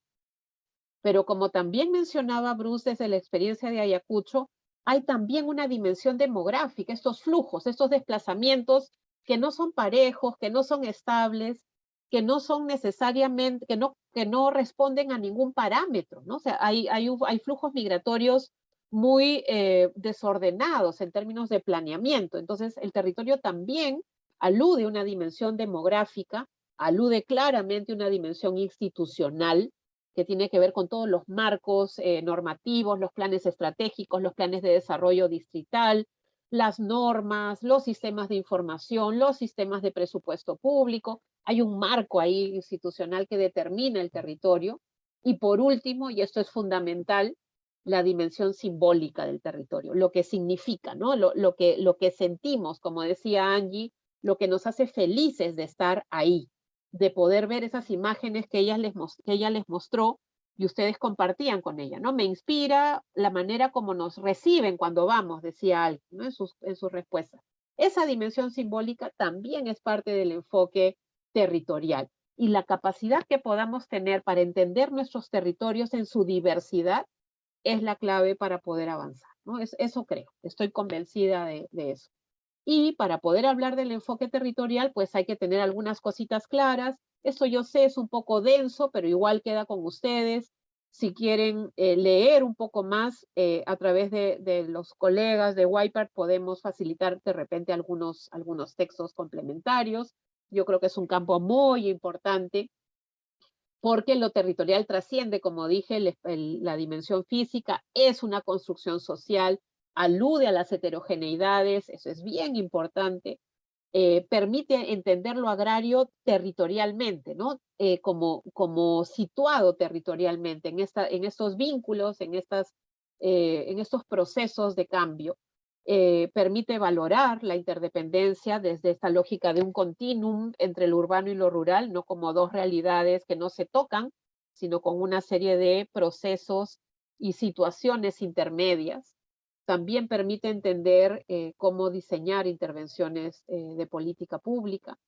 Pero como también mencionaba Bruce desde la experiencia de Ayacucho, hay también una dimensión demográfica, estos flujos, estos desplazamientos que no son parejos, que no son estables, que no son necesariamente, que no responden a ningún parámetro, ¿no? O sea, hay flujos migratorios muy desordenados en términos de planeamiento. Entonces, el territorio también alude a una dimensión demográfica, alude claramente a una dimensión institucional que tiene que ver con todos los marcos normativos, los planes estratégicos, los planes de desarrollo distrital, las normas, los sistemas de información, los sistemas de presupuesto público. Hay un marco ahí institucional que determina el territorio. Y por último, y esto es fundamental, la dimensión simbólica del territorio, lo que significa, ¿no? Lo que sentimos, como decía Angie, lo que nos hace felices de estar ahí, de poder ver esas imágenes que ella les mostró y ustedes compartían con ella, ¿no? Me inspira la manera como nos reciben cuando vamos, decía alguien, ¿no? En sus respuestas. Esa dimensión simbólica también es parte del enfoque territorial. Y la capacidad que podamos tener para entender nuestros territorios en su diversidad es la clave para poder avanzar, ¿no? Eso creo, estoy convencida de eso. Y para poder hablar del enfoque territorial, pues hay que tener algunas cositas claras. Eso yo sé, es un poco denso, pero igual queda con ustedes. Si quieren leer un poco más a través de los colegas de Wiper, podemos facilitar de repente algunos textos complementarios. Yo creo que es un campo muy importante porque lo territorial trasciende, como dije, la dimensión física, es una construcción social, alude a las heterogeneidades, eso es bien importante, permite entender lo agrario territorialmente, ¿no? Como situado territorialmente en estos vínculos, en estos procesos de cambio. Permite valorar la interdependencia desde esta lógica de un continuum entre lo urbano y lo rural, no como dos realidades que no se tocan, sino con una serie de procesos y situaciones intermedias. También permite entender cómo diseñar intervenciones de política pública.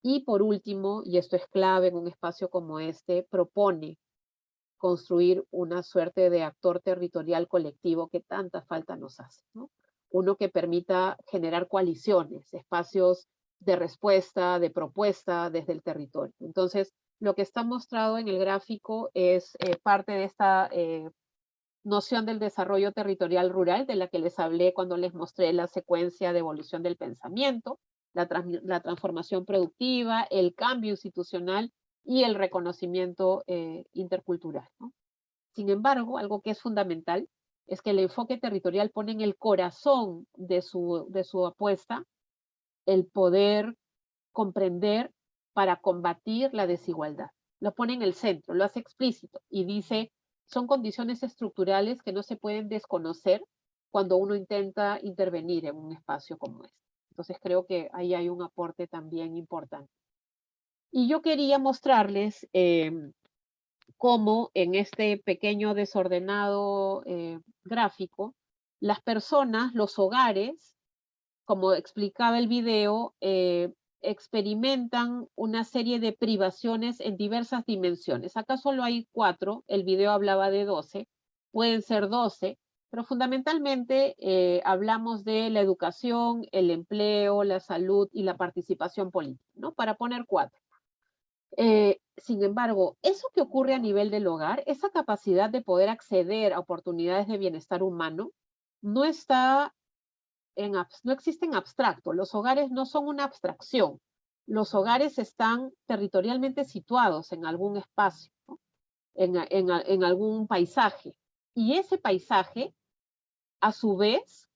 Y por último, y esto es clave en un espacio como este, propone construir una suerte de actor territorial colectivo que tanta falta nos hace, ¿no? Uno que permita generar coaliciones, espacios de respuesta, de propuesta desde el territorio. Entonces, lo que está mostrado en el gráfico es parte de esta noción del desarrollo territorial rural, de la que les hablé cuando les mostré la secuencia de evolución del pensamiento, la transformación productiva, el cambio institucional y el reconocimiento intercultural, ¿no? Sin embargo, algo que es fundamental es que el enfoque territorial pone en el corazón de su apuesta el poder comprender para combatir la desigualdad. Lo pone en el centro, lo hace explícito y dice, son condiciones estructurales que no se pueden desconocer cuando uno intenta intervenir en un espacio como este. Entonces creo que ahí hay un aporte también importante. Y yo quería mostrarles cómo en este pequeño desordenado gráfico, las personas, los hogares, como explicaba el video, experimentan una serie de privaciones en diversas dimensiones. Acá solo hay 4, el video hablaba de 12, pueden ser 12, pero fundamentalmente hablamos de la educación, el empleo, la salud y la participación política, ¿no? Para poner 4. Sin embargo, eso que ocurre a nivel del hogar, esa capacidad de poder acceder a oportunidades de bienestar humano, no existe en abstracto. Los hogares no son una abstracción. Los hogares están territorialmente situados en algún espacio, ¿no? en algún paisaje. Y ese paisaje, a su vez,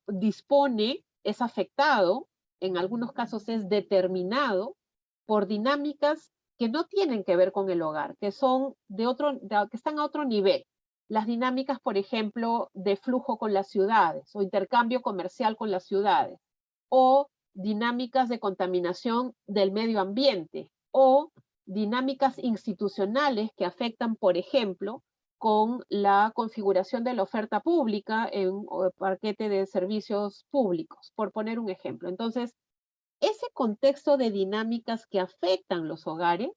es afectado, en algunos casos es determinado por dinámicas que no tienen que ver con el hogar, que están a otro nivel. Las dinámicas, por ejemplo, de flujo con las ciudades o intercambio comercial con las ciudades, o dinámicas de contaminación del medio ambiente, o dinámicas institucionales que afectan, por ejemplo, con la configuración de la oferta pública en un paquete de servicios públicos, por poner un ejemplo. Entonces, ese contexto de dinámicas que afectan los hogares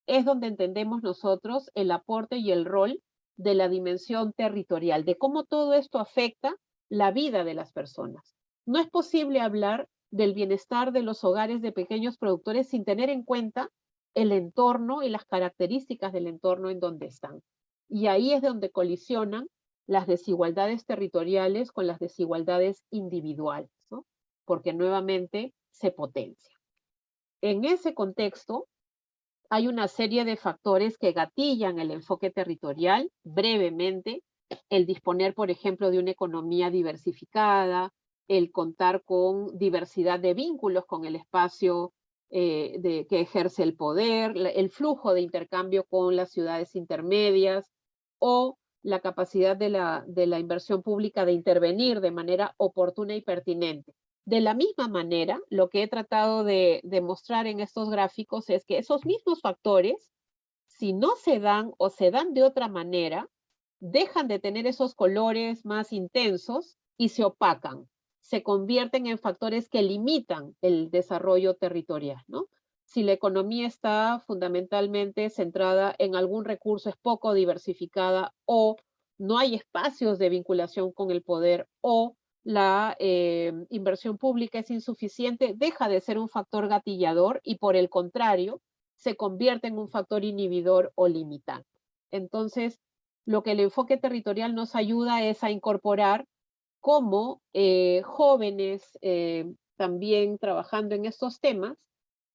es donde entendemos nosotros el aporte y el rol de la dimensión territorial, de cómo todo esto afecta la vida de las personas. No es posible hablar del bienestar de los hogares de pequeños productores sin tener en cuenta el entorno y las características del entorno en donde están. Y ahí es donde colisionan las desigualdades territoriales con las desigualdades individuales, ¿no? Porque nuevamente se potencia. En ese contexto, hay una serie de factores que gatillan el enfoque territorial, brevemente, el disponer, por ejemplo, de una economía diversificada, el contar con diversidad de vínculos con el espacio que ejerce el poder, el flujo de intercambio con las ciudades intermedias o la capacidad de la inversión pública de intervenir de manera oportuna y pertinente. De la misma manera, lo que he tratado de mostrar en estos gráficos es que esos mismos factores, si no se dan o se dan de otra manera, dejan de tener esos colores más intensos y se opacan, se convierten en factores que limitan el desarrollo territorial, ¿no? Si la economía está fundamentalmente centrada en algún recurso, es poco diversificada, o no hay espacios de vinculación con el poder, o la inversión pública es insuficiente, deja de ser un factor gatillador y por el contrario, se convierte en un factor inhibidor o limitante. Entonces, lo que el enfoque territorial nos ayuda es a incorporar como jóvenes también trabajando en estos temas,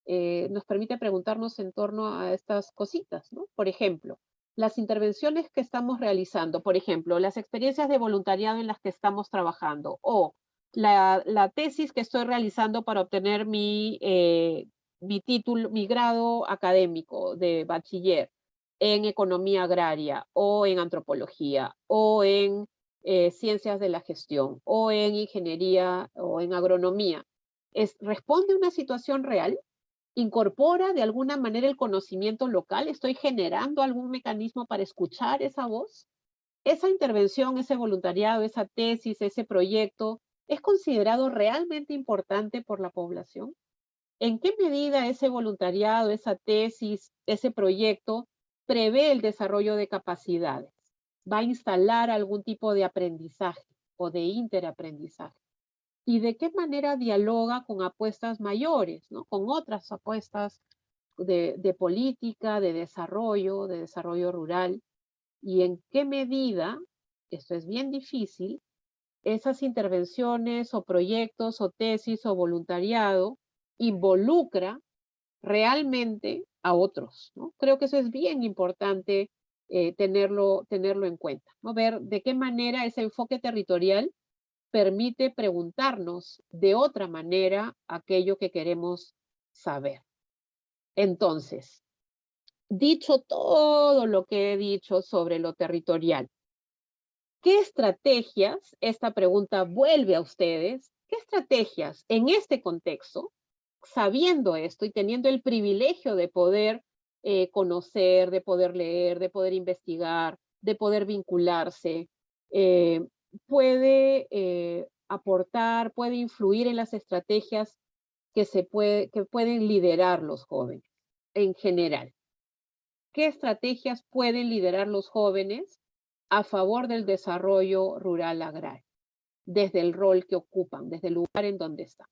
nos permite preguntarnos en torno a estas cositas, ¿no? Por ejemplo, las intervenciones que estamos realizando, por ejemplo, las experiencias de voluntariado en las que estamos trabajando, o la tesis que estoy realizando para obtener mi título, mi grado académico de bachiller en economía agraria, o en antropología, o en ciencias de la gestión, o en ingeniería, o en agronomía. ¿Responde a una situación real? ¿Incorpora de alguna manera el conocimiento local? ¿Estoy generando algún mecanismo para escuchar esa voz? ¿Esa intervención, ese voluntariado, esa tesis, ese proyecto, es considerado realmente importante por la población? ¿En qué medida ese voluntariado, esa tesis, ese proyecto prevé el desarrollo de capacidades? ¿Va a instalar algún tipo de aprendizaje o de interaprendizaje? ¿Y de qué manera dialoga con apuestas mayores, ¿no? Con otras apuestas de política, de desarrollo rural? ¿Y en qué medida, esto es bien difícil, esas intervenciones o proyectos o tesis o voluntariado involucra realmente a otros, ¿no? Creo que eso es bien importante tenerlo en cuenta, ¿no? Ver de qué manera ese enfoque territorial permite preguntarnos de otra manera aquello que queremos saber. Entonces, dicho todo lo que he dicho sobre lo territorial, ¿qué estrategias, esta pregunta vuelve a ustedes, qué estrategias en este contexto, sabiendo esto y teniendo el privilegio de poder conocer, de poder leer, de poder investigar, de poder vincularse, puede aportar, puede influir en las estrategias que pueden liderar los jóvenes en general? ¿Qué estrategias pueden liderar los jóvenes a favor del desarrollo rural agrario, desde el rol que ocupan, desde el lugar en donde están?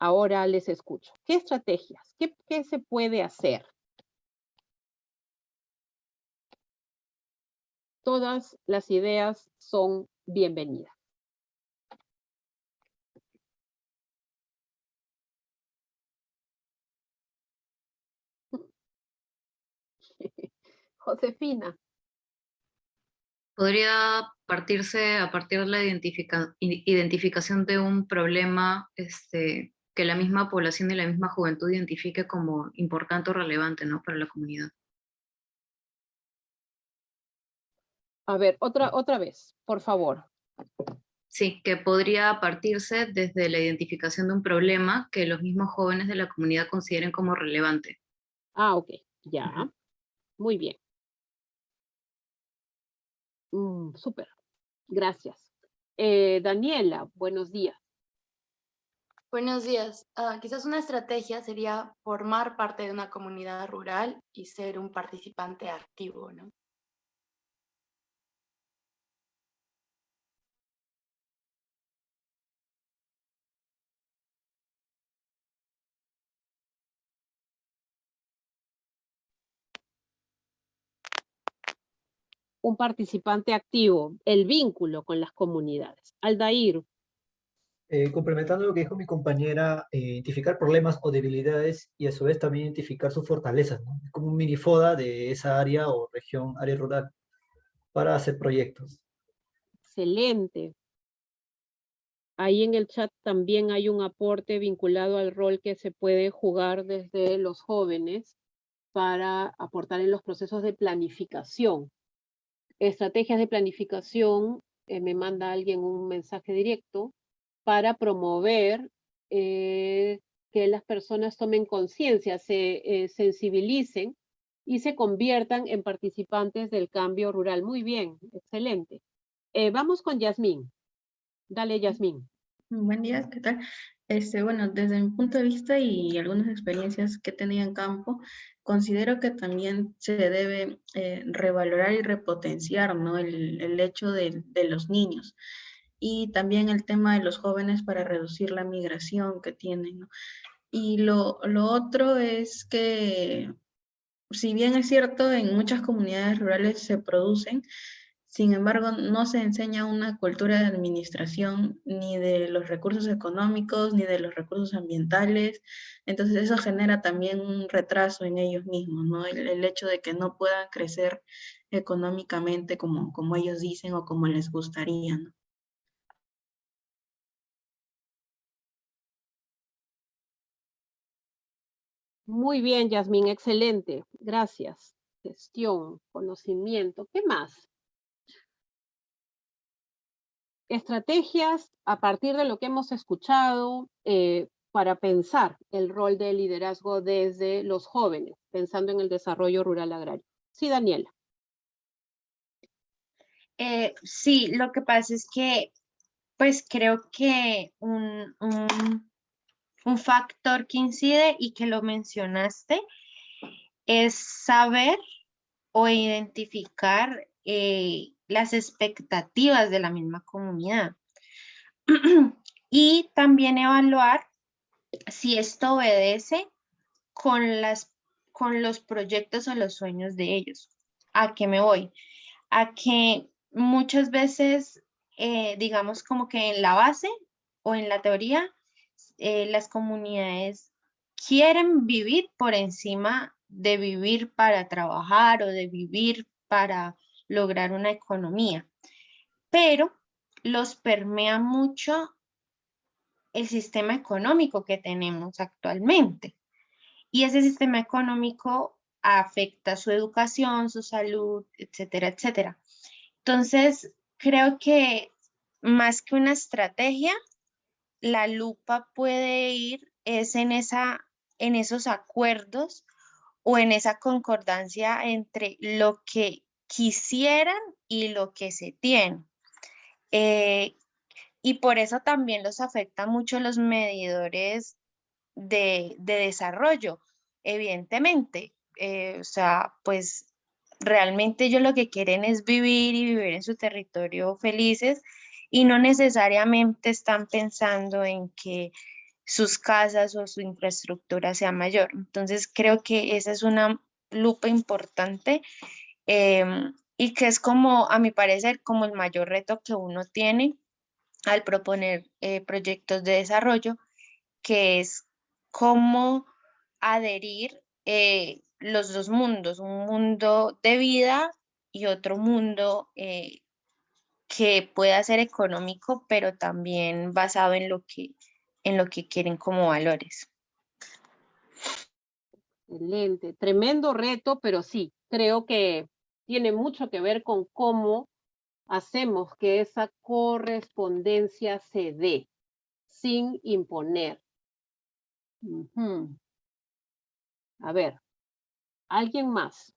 Ahora les escucho. ¿Qué estrategias? ¿Qué se puede hacer? Todas las ideas son bienvenidas. Josefina. Podría partirse a partir de la identificación de un problema que la misma población y la misma juventud identifique como importante o relevante, ¿no? Para la comunidad. A ver, otra vez, por favor. Sí, que podría partirse desde la identificación de un problema que los mismos jóvenes de la comunidad consideren como relevante. Ah, ok, ya. Muy bien. Súper, gracias. Daniela, buenos días. Buenos días. Quizás una estrategia sería formar parte de una comunidad rural y ser un participante activo, ¿no? Un participante activo, el vínculo con las comunidades. Aldair. Complementando lo que dijo mi compañera, identificar problemas o debilidades y a su vez también identificar sus fortalezas, ¿no? Es como un mini FODA de esa área o región, área rural, para hacer proyectos. Excelente. Ahí en el chat también hay un aporte vinculado al rol que se puede jugar desde los jóvenes para aportar en los procesos de planificación. Estrategias de planificación, me manda alguien un mensaje directo, para promover que las personas tomen conciencia, se sensibilicen y se conviertan en participantes del cambio rural. Muy bien, excelente. Vamos con Yasmín. Dale, Yasmín. Buen día, ¿qué tal? Bueno, desde mi punto de vista y algunas experiencias que he tenido en campo, considero que también se debe revalorar y repotenciar, ¿no? El hecho de los niños y también el tema de los jóvenes para reducir la migración que tienen, ¿no? Y lo otro es que, si bien es cierto, en muchas comunidades rurales se producen, sin embargo, no se enseña una cultura de administración ni de los recursos económicos ni de los recursos ambientales. Entonces eso genera también un retraso en ellos mismos, ¿no? El hecho de que no puedan crecer económicamente como ellos dicen o como les gustaría, ¿no? Muy bien, Yasmín, excelente. Gracias. Gestión, conocimiento. ¿Qué más? Estrategias a partir de lo que hemos escuchado para pensar el rol del liderazgo desde los jóvenes, pensando en el desarrollo rural agrario. Sí, Daniela. Sí, lo que pasa es que, pues creo que un factor que incide y que lo mencionaste es saber o identificar las expectativas de la misma comunidad y también evaluar si esto obedece con los proyectos o los sueños de ellos. ¿A qué me voy? A que muchas veces, digamos como que en la base o en la teoría, las comunidades quieren vivir por encima de vivir para trabajar o de vivir para lograr una economía, pero los permea mucho el sistema económico que tenemos actualmente. Y ese sistema económico afecta su educación, su salud, etcétera, etcétera. Entonces, creo que más que una estrategia, la lupa puede ir es en esos acuerdos o en esa concordancia entre lo que quisieran y lo que se tiene. Eh, y por eso también los afecta mucho los medidores de desarrollo, evidentemente. O sea, pues realmente ellos lo que quieren es vivir y vivir en su territorio felices y no necesariamente están pensando en que sus casas o su infraestructura sea mayor. Entonces creo que esa es una lupa importante y que es como, a mi parecer, como el mayor reto que uno tiene al proponer proyectos de desarrollo, que es cómo adherir los dos mundos, un mundo de vida y otro mundo que pueda ser económico, pero también basado en lo que quieren como valores. Excelente, tremendo reto, pero sí, creo que tiene mucho que ver con cómo hacemos que esa correspondencia se dé sin imponer. A ver, ¿alguien más?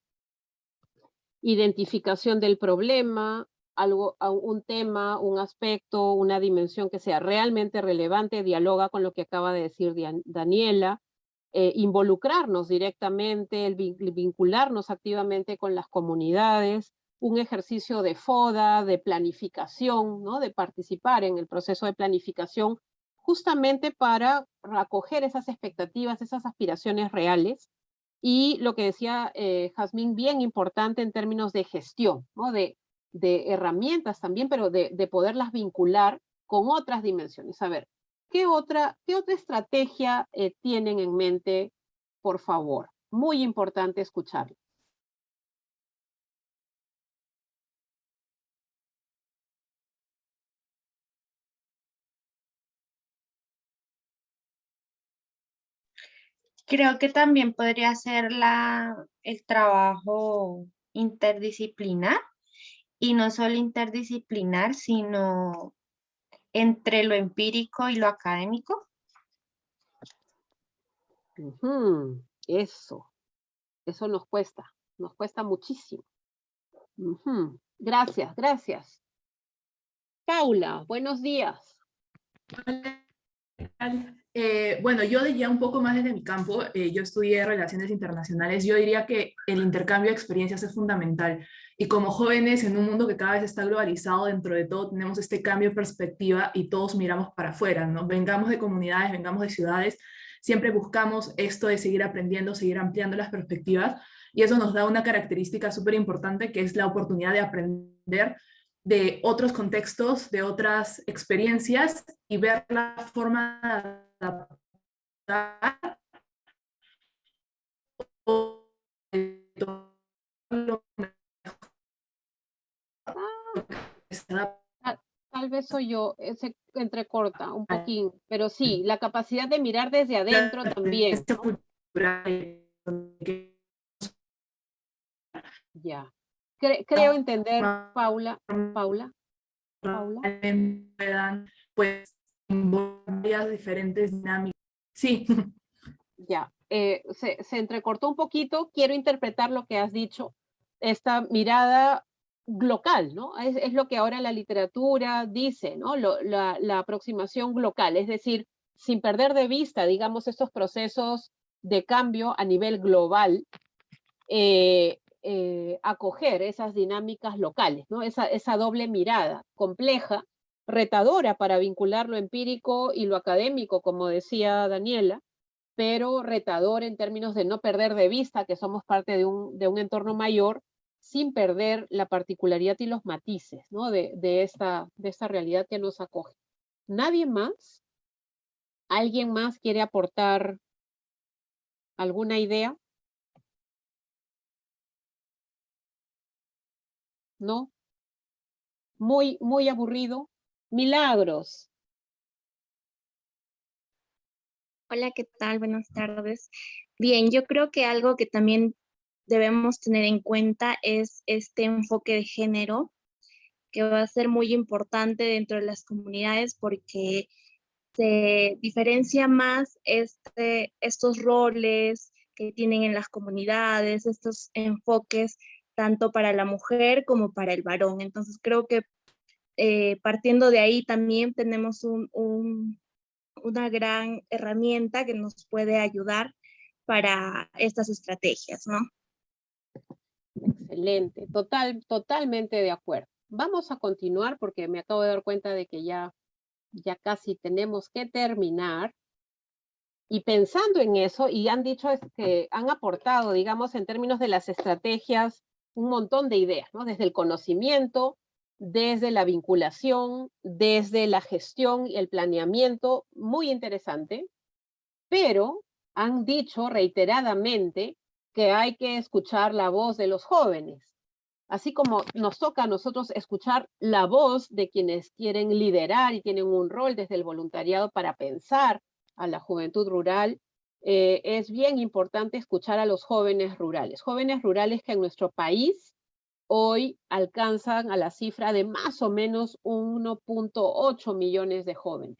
Identificación del problema, un tema, un aspecto, una dimensión que sea realmente relevante, dialoga con lo que acaba de decir Daniela, involucrarnos directamente, vincularnos activamente con las comunidades, un ejercicio de FODA, de planificación, ¿no? De participar en el proceso de planificación justamente para acoger esas expectativas, esas aspiraciones reales. Y lo que decía Jazmín, bien importante en términos de gestión, ¿no? De herramientas también, pero de poderlas vincular con otras dimensiones. A ver, ¿qué otra estrategia tienen en mente, por favor? Muy importante escucharlo. Creo que también podría ser el trabajo interdisciplinar y no solo interdisciplinar, sino entre lo empírico y lo académico. Eso nos cuesta muchísimo. Gracias, gracias. Paula, buenos días. Bueno, yo diría un poco más desde mi campo, yo estudié Relaciones Internacionales, yo diría que el intercambio de experiencias es fundamental y como jóvenes en un mundo que cada vez está globalizado, dentro de todo tenemos este cambio de perspectiva y todos miramos para afuera, ¿no? Vengamos de comunidades, vengamos de ciudades, siempre buscamos esto de seguir aprendiendo, seguir ampliando las perspectivas y eso nos da una característica súper importante que es la oportunidad de aprender de otros contextos, de otras experiencias y ver la forma de adaptar o de tomar lo mejor que se adapta Tal vez soy yo, se entrecorta un poquín, pero sí, la capacidad de mirar desde adentro también, esta ¿no? cultura que Ya. Creo entender, Paula, Paula. puedan, pues, varias diferentes dinámicas. Sí. Ya, se entrecortó un poquito, quiero interpretar lo que has dicho, esta mirada local, ¿no? Es lo que ahora la literatura dice, ¿no? La aproximación local, es decir, sin perder de vista, digamos, estos procesos de cambio a nivel global, acoger esas dinámicas locales, ¿no? Esa doble mirada compleja, retadora para vincular lo empírico y lo académico, como decía Daniela, pero retador en términos de no perder de vista que somos parte de un entorno mayor sin perder la particularidad y los matices, ¿no? de esta realidad que nos acoge. ¿Nadie más? ¿Alguien más quiere aportar alguna idea? ¿No? Muy, muy aburrido. Milagros. Hola, ¿qué tal? Buenas tardes. Bien, yo creo que algo que también debemos tener en cuenta es este enfoque de género, que va a ser muy importante dentro de las comunidades porque se diferencia más estos roles que tienen en las comunidades, estos enfoques tanto para la mujer como para el varón. Entonces creo que partiendo de ahí también tenemos una gran herramienta que nos puede ayudar para estas estrategias, ¿no? Excelente, totalmente de acuerdo. Vamos a continuar porque me acabo de dar cuenta de que ya casi tenemos que terminar. Y pensando en eso, y han dicho que han aportado, digamos, en términos de las estrategias, un montón de ideas, ¿no? Desde el conocimiento, desde la vinculación, desde la gestión y el planeamiento, muy interesante, pero han dicho reiteradamente que hay que escuchar la voz de los jóvenes, así como nos toca a nosotros escuchar la voz de quienes quieren liderar y tienen un rol desde el voluntariado para pensar a la juventud rural, es bien importante escuchar a los jóvenes rurales que en nuestro país hoy alcanzan a la cifra de más o menos 1.8 millones de jóvenes.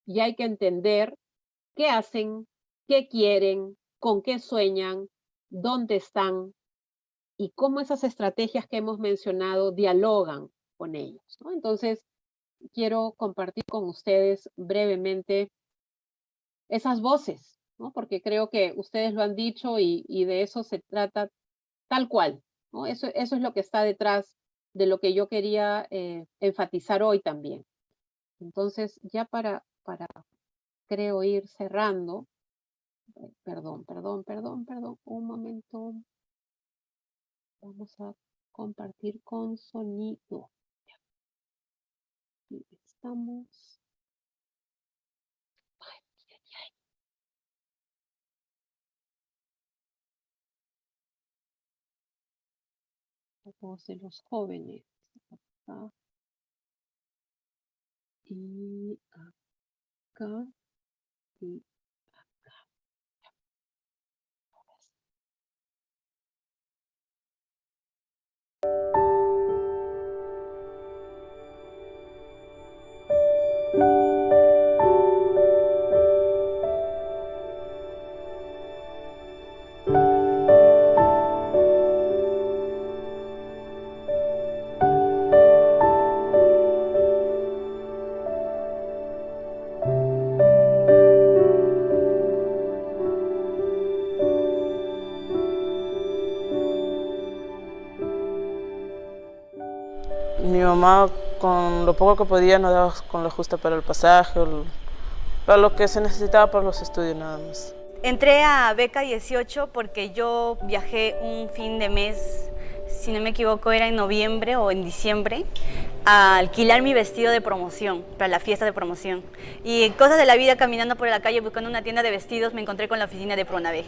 Y hay que entender qué hacen, qué quieren, con qué sueñan, dónde están, y cómo esas estrategias que hemos mencionado dialogan con ellos, ¿no? Entonces, quiero compartir con ustedes brevemente esas voces, ¿no? Porque creo que ustedes lo han dicho y de eso se trata tal cual, ¿no? Eso es lo que está detrás de lo que yo quería enfatizar hoy también. Entonces, ya para creo ir cerrando, perdón, un momento. Vamos a compartir con sonido. Aquí estamos. La voz de los jóvenes. Acá. Y acá. Y Mi mamá, con lo poco que podía, nos daba con lo justo para el pasaje, para lo que se necesitaba para los estudios nada más. Entré a beca 18 porque yo viajé un fin de mes, si no me equivoco era en noviembre o en diciembre, a alquilar mi vestido de promoción, para la fiesta de promoción. Y en cosas de la vida, caminando por la calle buscando una tienda de vestidos, me encontré con la oficina de Pronavec.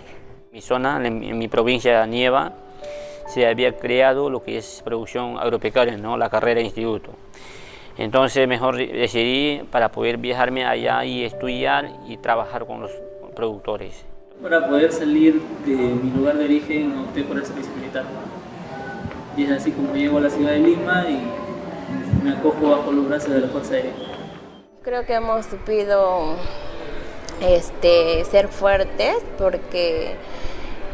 Mi zona, en mi provincia Nieva, se había creado lo que es producción agropecuaria, ¿no? La carrera de instituto. Entonces mejor decidí para poder viajarme allá y estudiar y trabajar con los productores. Para poder salir de mi lugar de origen opté por el servicio militar. Y es así como llego a la ciudad de Lima y me acojo bajo los brazos de la Fuerza Aérea. Creo que hemos sabido ser fuertes porque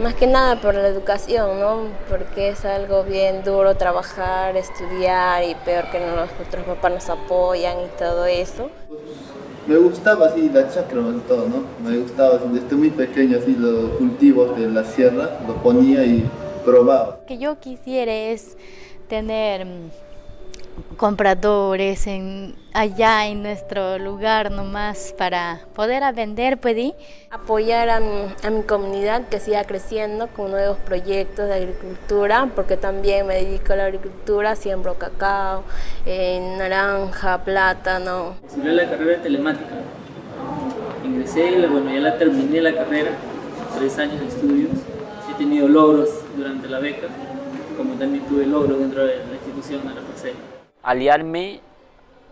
más que nada por la educación, ¿no? Porque es algo bien duro trabajar, estudiar y peor que nuestros papás nos apoyan y todo eso. Me gustaba así la chacra y todo, ¿no? Me gustaba desde muy pequeño así los cultivos de la sierra, lo ponía y probaba. Lo que yo quisiera es tener compradores allá en nuestro lugar nomás para poder vender, pues, apoyar a mi comunidad que siga creciendo con nuevos proyectos de agricultura, porque también me dedico a la agricultura, siembro cacao, naranja, plátano. Estudié la carrera de telemática. Ingresé, bueno, ya la terminé la carrera, 3 años de estudios. He tenido logros durante la beca, como también tuve logros dentro de la institución de la Fuerza Aérea. Aliarme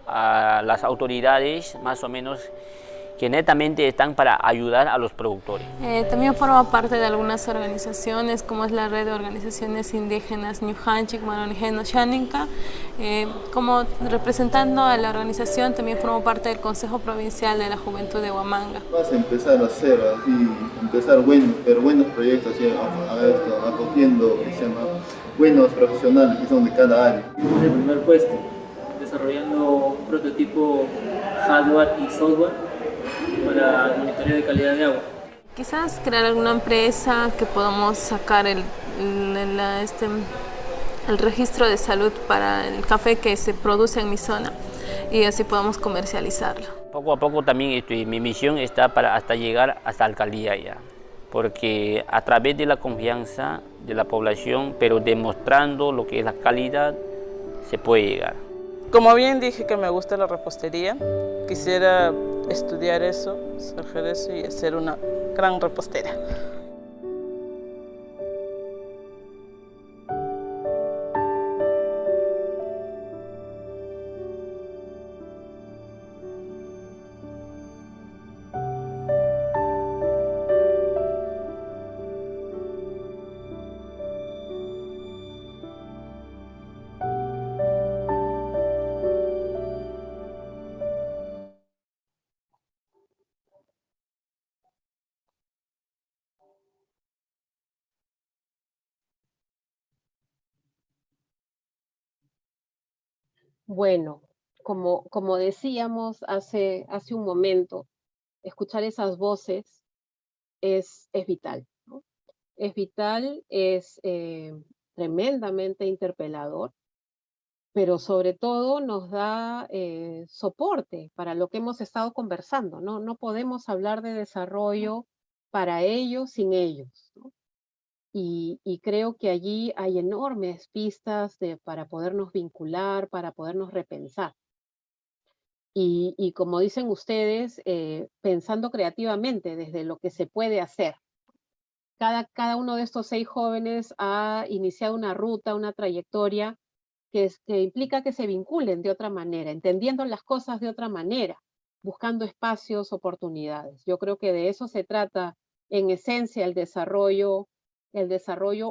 a las autoridades más o menos que netamente están para ayudar a los productores. También formo parte de algunas organizaciones como es la Red de Organizaciones Indígenas Ñujanchik, Manonijeno, Xáninca. Como representando a la organización también formo parte del Consejo Provincial de la Juventud de Huamanga. Vas a empezar a hacer así, empezar buenos proyectos, así, acogiendo que se llama buenos profesionales que son de cada área. En el primer puesto, desarrollando un prototipo hardware y software para el monitoreo de calidad de agua. Quizás crear alguna empresa que podamos sacar el registro de salud para el café que se produce en mi zona y así podamos comercializarlo. Poco a poco también mi misión está para hasta llegar hasta la alcaldía ya, porque a través de la confianza de la población, pero demostrando lo que es la calidad, se puede llegar. Como bien dije que me gusta la repostería, quisiera estudiar eso, hacer eso y hacer una gran repostera. Bueno, como decíamos hace un momento, escuchar esas voces es vital, ¿no? Es vital, es tremendamente interpelador, pero sobre todo nos da soporte para lo que hemos estado conversando, ¿no? No podemos hablar de desarrollo para ellos sin ellos, ¿no? Y creo que allí hay enormes pistas para podernos vincular, para podernos repensar. Y como dicen ustedes, pensando creativamente desde lo que se puede hacer. Cada uno de estos 6 jóvenes ha iniciado una ruta, una trayectoria que implica que se vinculen de otra manera, entendiendo las cosas de otra manera, buscando espacios, oportunidades. Yo creo que de eso se trata en esencia el desarrollo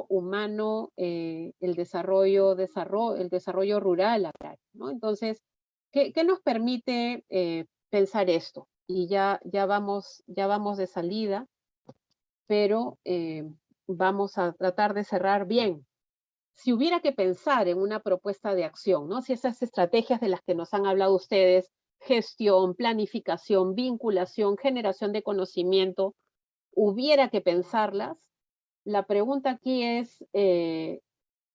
humano, el desarrollo rural agrario, ¿no? Entonces, ¿qué nos permite pensar esto? Y ya vamos de salida, pero vamos a tratar de cerrar bien. Si hubiera que pensar en una propuesta de acción, ¿no? Si esas estrategias de las que nos han hablado ustedes, gestión, planificación, vinculación, generación de conocimiento, hubiera que pensarlas, la pregunta aquí es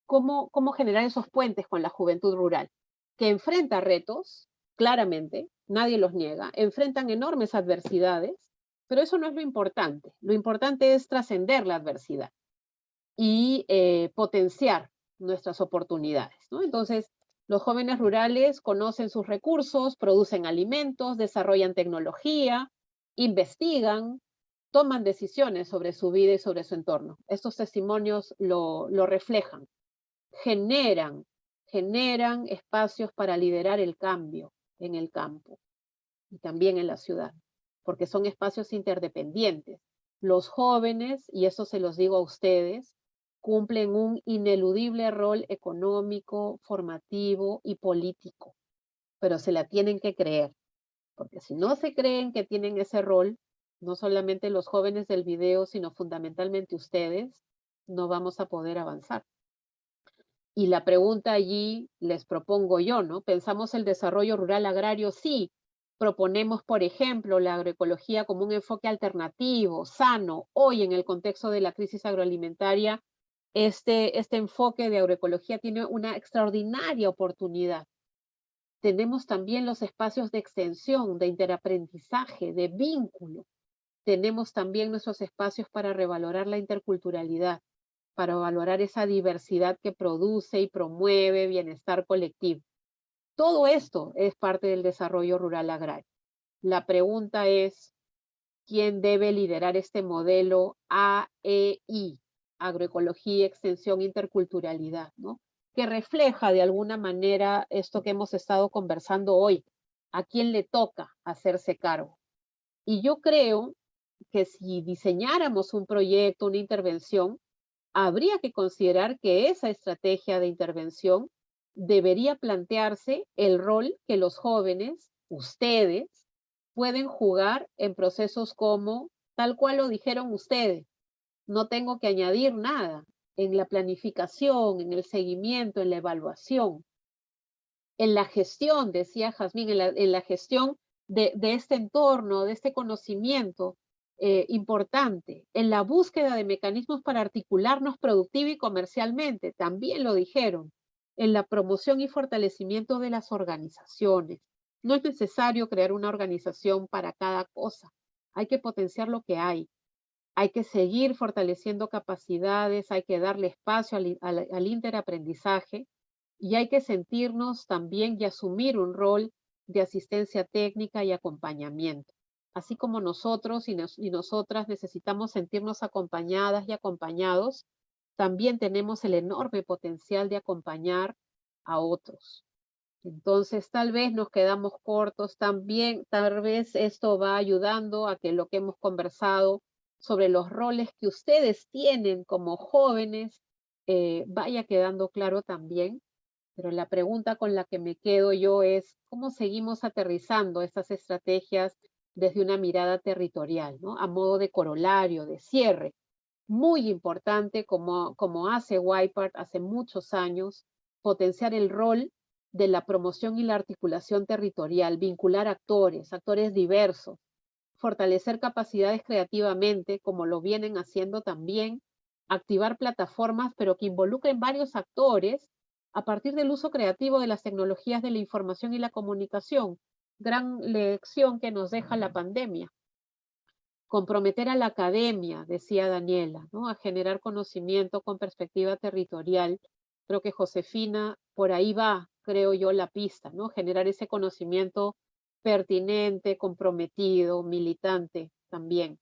¿cómo generar esos puentes con la juventud rural? que enfrenta retos, claramente, nadie los niega, enfrentan enormes adversidades, pero eso no es lo importante. Lo importante es trascender la adversidad y potenciar nuestras oportunidades, ¿no? Entonces, los jóvenes rurales conocen sus recursos, producen alimentos, desarrollan tecnología, investigan, toman decisiones sobre su vida y sobre su entorno. Estos testimonios lo reflejan, generan espacios para liderar el cambio en el campo y también en la ciudad, porque son espacios interdependientes. Los jóvenes, y eso se los digo a ustedes, cumplen un ineludible rol económico, formativo y político, pero se la tienen que creer, porque si no se creen que tienen ese rol, no solamente los jóvenes del video, sino fundamentalmente ustedes, no vamos a poder avanzar. Y la pregunta allí les propongo yo, ¿no? ¿Pensamos el desarrollo rural agrario? Sí. Proponemos, por ejemplo, la agroecología como un enfoque alternativo, sano. Hoy, en el contexto de la crisis agroalimentaria, este enfoque de agroecología tiene una extraordinaria oportunidad. Tenemos también los espacios de extensión, de interaprendizaje, de vínculo. Tenemos también nuestros espacios para revalorar la interculturalidad, para valorar esa diversidad que produce y promueve bienestar colectivo. Todo esto es parte del desarrollo rural agrario. La pregunta es, ¿quién debe liderar este modelo AEI? Agroecología, extensión, interculturalidad, ¿no? Que refleja de alguna manera esto que hemos estado conversando hoy. ¿A quién le toca hacerse cargo? Y yo creo que si diseñáramos un proyecto, una intervención, habría que considerar que esa estrategia de intervención debería plantearse el rol que los jóvenes, ustedes, pueden jugar en procesos como, tal cual lo dijeron ustedes, no tengo que añadir nada, en la planificación, en el seguimiento, en la evaluación, en la gestión, decía Jazmín, en la gestión de este entorno, de este conocimiento importante, en la búsqueda de mecanismos para articularnos productiva y comercialmente, también lo dijeron, en la promoción y fortalecimiento de las organizaciones. No es necesario crear una organización para cada cosa, hay que potenciar lo que hay que seguir fortaleciendo capacidades, hay que darle espacio al interaprendizaje y hay que sentirnos también y asumir un rol de asistencia técnica y acompañamiento. Así como nosotros y nosotras necesitamos sentirnos acompañadas y acompañados, también tenemos el enorme potencial de acompañar a otros. Entonces, tal vez nos quedamos cortos, también, tal vez esto va ayudando a que lo que hemos conversado sobre los roles que ustedes tienen como jóvenes vaya quedando claro también. Pero la pregunta con la que me quedo yo es, ¿cómo seguimos aterrizando estas estrategias desde una mirada territorial, ¿no? A modo de corolario, de cierre? Muy importante, como hace Wipart hace muchos años, potenciar el rol de la promoción y la articulación territorial, vincular actores diversos, fortalecer capacidades creativamente, como lo vienen haciendo también, activar plataformas, pero que involucren varios actores a partir del uso creativo de las tecnologías de la información y la comunicación. Gran lección que nos deja la pandemia. Comprometer a la academia, decía Daniela, ¿no? A generar conocimiento con perspectiva territorial. Creo que Josefina, por ahí va, creo yo, la pista, ¿no? Generar ese conocimiento pertinente, comprometido, militante también.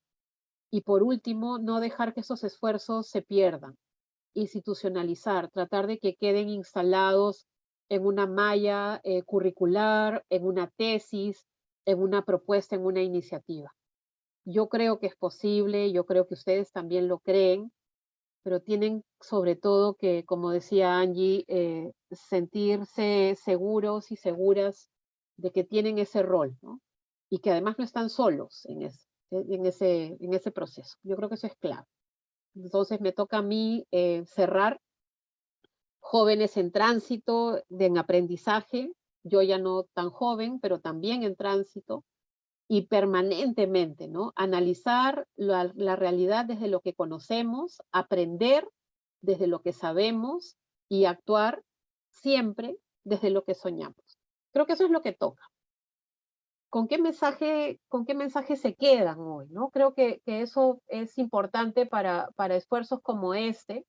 Y por último, no dejar que esos esfuerzos se pierdan. Institucionalizar, tratar de que queden instalados en una malla curricular, en una tesis, en una propuesta, en una iniciativa. Yo creo que es posible, yo creo que ustedes también lo creen, pero tienen sobre todo que, como decía Angie, sentirse seguros y seguras de que tienen ese rol, ¿no? Y que además no están solos en ese proceso. Yo creo que eso es clave. Entonces me toca a mí cerrar. Jóvenes en tránsito, en aprendizaje, yo ya no tan joven, pero también en tránsito, y permanentemente, ¿no? Analizar la realidad desde lo que conocemos, aprender desde lo que sabemos y actuar siempre desde lo que soñamos. Creo que eso es lo que toca. ¿Con qué mensaje se quedan hoy, ¿no? Creo que eso es importante para esfuerzos como este.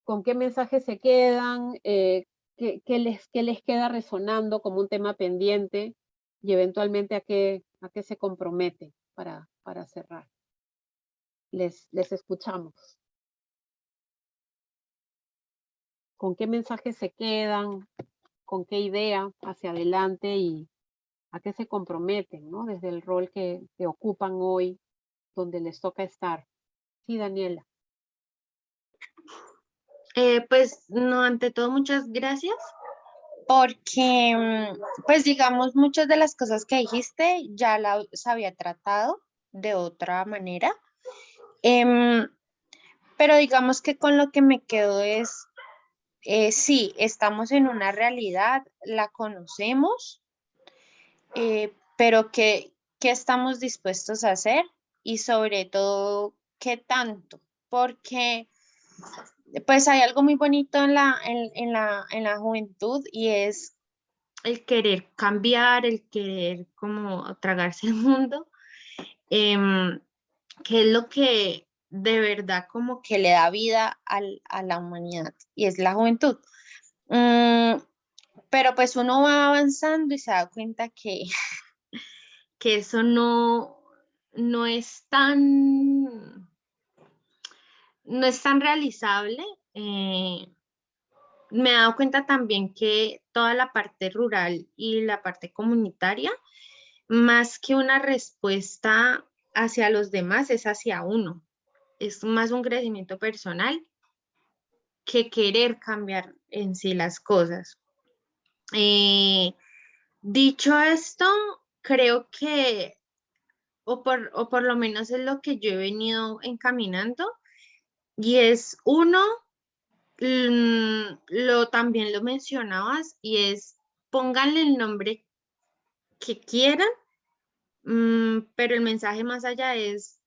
¿Con qué mensaje se quedan? ¿Qué les queda resonando como un tema pendiente? Y eventualmente a qué se comprometen para cerrar. Les escuchamos. ¿Con qué mensaje se quedan? ¿Con qué idea hacia adelante? Y a qué se comprometen, ¿no? Desde el rol que ocupan hoy, donde les toca estar. Sí, Daniela. Pues no, ante todo muchas gracias, porque pues digamos muchas de las cosas que dijiste ya las había tratado de otra manera, pero digamos que con lo que me quedo es, sí, estamos en una realidad, la conocemos, pero ¿qué estamos dispuestos a hacer? Y sobre todo, ¿qué tanto? Porque pues hay algo muy bonito en la juventud, y es el querer cambiar, el querer como tragarse el mundo, que es lo que de verdad como que le da vida a la humanidad, y es la juventud. Pero pues uno va avanzando y se da cuenta que que eso no es tan, no es tan realizable. Me he dado cuenta también que toda la parte rural y la parte comunitaria, más que una respuesta hacia los demás, es hacia uno. Es más un crecimiento personal que querer cambiar en sí las cosas. Dicho esto, creo que o por lo menos es lo que yo he venido encaminando, y es uno, también lo mencionabas, y es pónganle el nombre que quieran, pero el mensaje más allá es,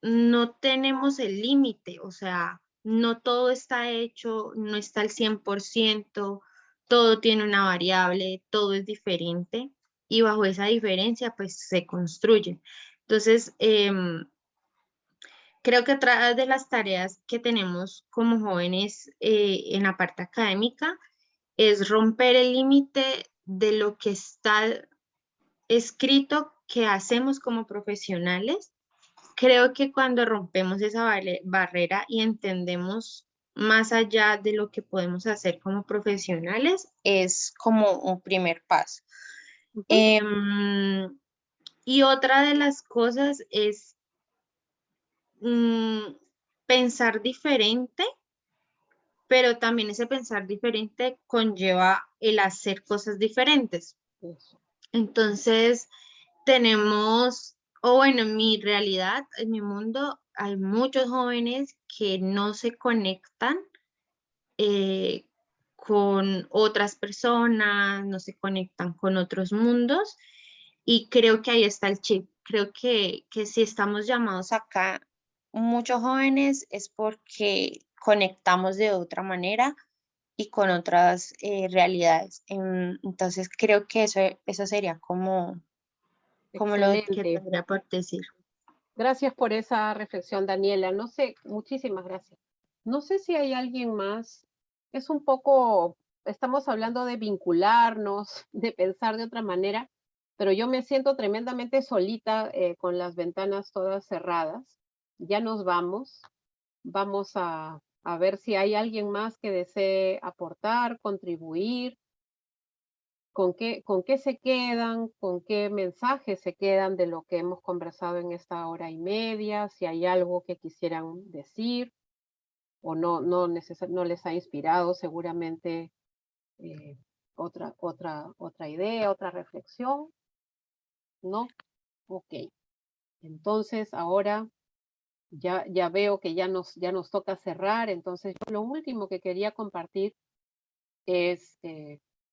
no tenemos el límite, o sea, no todo está hecho, no está al 100%, todo tiene una variable, todo es diferente, y bajo esa diferencia pues se construye. Entonces, creo que otra de las tareas que tenemos como jóvenes en la parte académica es romper el límite de lo que está escrito que hacemos como profesionales. Creo que cuando rompemos esa barrera y entendemos más allá de lo que podemos hacer como profesionales, es como un primer paso. Y otra de las cosas es pensar diferente, pero también ese pensar diferente conlleva el hacer cosas diferentes. Entonces, tenemos, o bueno, en mi realidad, en mi mundo, hay muchos jóvenes que no se conectan con otras personas, no se conectan con otros mundos, y creo que ahí está el chip. Creo que si estamos llamados acá, muchos jóvenes, es porque conectamos de otra manera y con otras realidades. Entonces creo que eso sería como lo que Excelente. tendría por decir. Gracias por esa reflexión, Daniela. No sé, muchísimas gracias. No sé si hay alguien más. Es un poco, estamos hablando de vincularnos, de pensar de otra manera, pero yo me siento tremendamente solita con las ventanas todas cerradas. Ya nos vamos. Vamos a ver si hay alguien más que desee aportar, contribuir. ¿Con qué se quedan? ¿Con qué mensajes se quedan de lo que hemos conversado en esta hora y media? Si hay algo que quisieran decir o no les ha inspirado seguramente otra idea, otra reflexión. ¿No? Ok. Entonces ahora ya veo que ya nos toca cerrar. Entonces lo último que quería compartir es...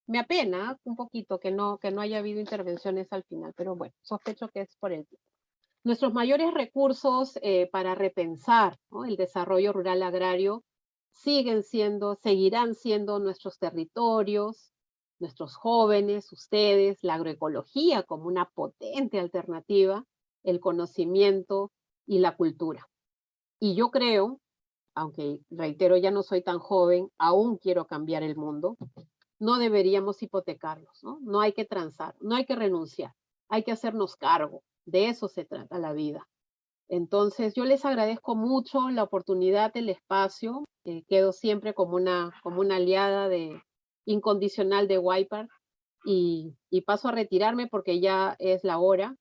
me apena un poquito que no haya habido intervenciones al final, pero bueno, sospecho que es por el tiempo. Nuestros mayores recursos para repensar, ¿no?, el desarrollo rural agrario seguirán siendo nuestros territorios, nuestros jóvenes, ustedes, la agroecología como una potente alternativa, el conocimiento y la cultura. Y yo creo, aunque reitero, ya no soy tan joven, aún quiero cambiar el mundo, no deberíamos hipotecarlos, ¿no? No hay que transar, no hay que renunciar, hay que hacernos cargo. De eso se trata la vida. Entonces, yo les agradezco mucho la oportunidad, el espacio. Quedo siempre como una aliada incondicional de Waypar y paso a retirarme porque ya es la hora.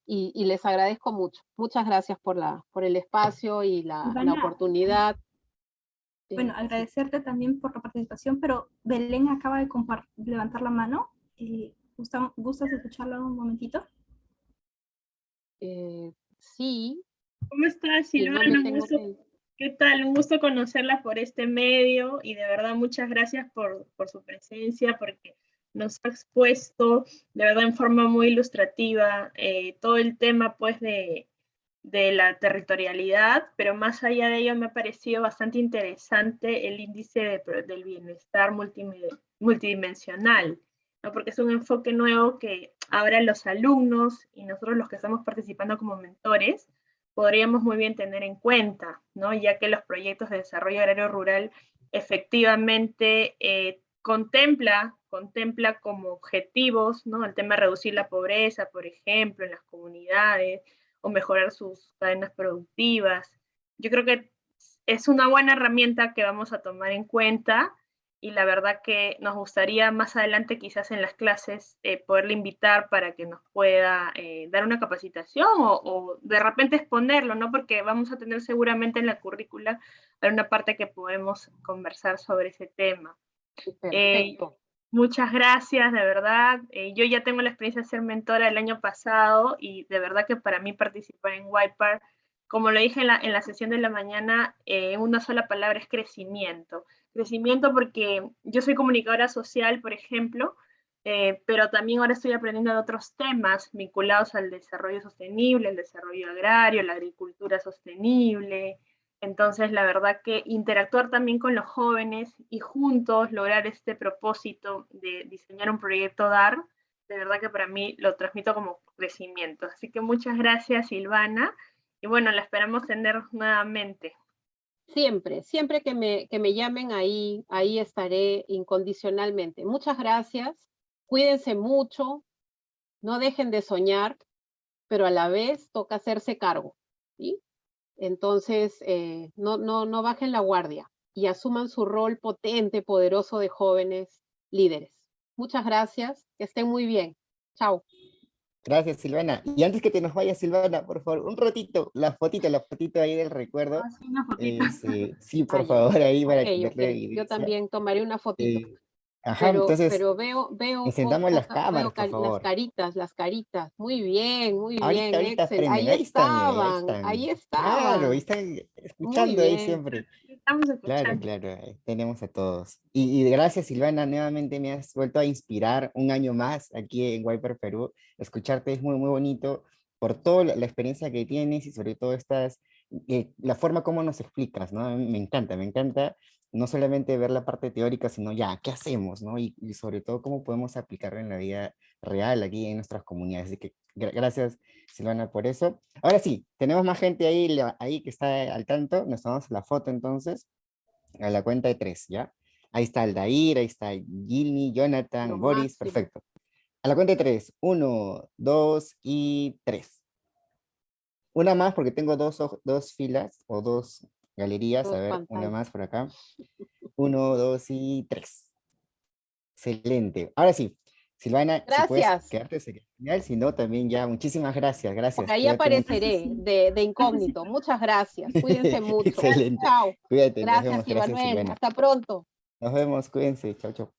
y les agradezco mucho. Muchas gracias por el espacio y la oportunidad. Bueno, agradecerte también por la participación, pero Belén acaba de levantar la mano. ¿Gustas escucharla un momentito? Sí. ¿Cómo estás, Silvana? ¿Qué tal? Un gusto conocerla por este medio y de verdad muchas gracias por su presencia, porque nos ha expuesto de verdad en forma muy ilustrativa todo el tema pues de la territorialidad, pero más allá de ello me ha parecido bastante interesante el índice del bienestar multidimensional, ¿no? Porque es un enfoque nuevo que ahora los alumnos y nosotros los que estamos participando como mentores podríamos muy bien tener en cuenta, ¿no? Ya que los proyectos de desarrollo agrario rural efectivamente contempla como objetivos, ¿no? El tema de reducir la pobreza, por ejemplo, en las comunidades, o mejorar sus cadenas productivas. Yo creo que es una buena herramienta que vamos a tomar en cuenta y la verdad que nos gustaría más adelante quizás en las clases poderle invitar para que nos pueda dar una capacitación o de repente exponerlo, ¿no? Porque vamos a tener seguramente en la currícula una parte que podemos conversar sobre ese tema. Perfecto. Muchas gracias, de verdad. Yo ya tengo la experiencia de ser mentora el año pasado y de verdad que para mí participar en Waypar, como lo dije en la sesión de la mañana, una sola palabra es crecimiento. Crecimiento porque yo soy comunicadora social, por ejemplo, pero también ahora estoy aprendiendo de otros temas vinculados al desarrollo sostenible, el desarrollo agrario, la agricultura sostenible. Entonces, la verdad que interactuar también con los jóvenes y juntos lograr este propósito de diseñar un proyecto DAR, de verdad que para mí lo transmito como crecimiento. Así que muchas gracias, Silvana. Y bueno, la esperamos tener nuevamente. Siempre que me llamen ahí estaré incondicionalmente. Muchas gracias. Cuídense mucho. No dejen de soñar, pero a la vez toca hacerse cargo, ¿sí? Entonces, no bajen la guardia y asuman su rol potente, poderoso de jóvenes líderes. Muchas gracias, que estén muy bien. Chao. Gracias, Silvana. Y antes que te nos vayas, Silvana, por favor, un ratito, la fotito ahí del recuerdo. Sí, una fotito. Sí, por favor, ahí para Okay. Yo también tomaré una fotito. Ajá, entonces, pero veo encendamos las cámaras, por las favor. caritas. Muy bien, Ahorita Excel. prenden, Ahí estaban. Claro, ahí están escuchando ahí siempre. Estamos escuchando. Claro, tenemos a todos. Y gracias, Silvana, nuevamente me has vuelto a inspirar un año más aquí en Waypar Perú. Escucharte es muy, muy bonito por toda la experiencia que tienes y sobre todo la forma como nos explicas, ¿no? Me encanta no solamente ver la parte teórica, sino ya, ¿qué hacemos, no? Y sobre todo cómo podemos aplicarlo en la vida real aquí en nuestras comunidades. Así que gracias, Silvana, por eso. Ahora sí, tenemos más gente ahí que está al tanto. Nos tomamos la foto entonces, a la cuenta de 3, ¿ya? Ahí está Aldair, ahí está Gilny, Jonathan, Boris, perfecto. A la cuenta de 3, 1, 2 y 3. Una más porque tengo dos filas o dos galerías, a ver, una más por acá. 1, 2 y 3. Excelente. Ahora sí, Silvana, si puedes quedarte secretarial, si no, también ya, muchísimas gracias. Por ahí apareceré de incógnito. Muchas gracias. Cuídense mucho. Excelente. Chao. Cuídate. Gracias, Silvana. Hasta pronto. Nos vemos, cuídense. Chao, chao.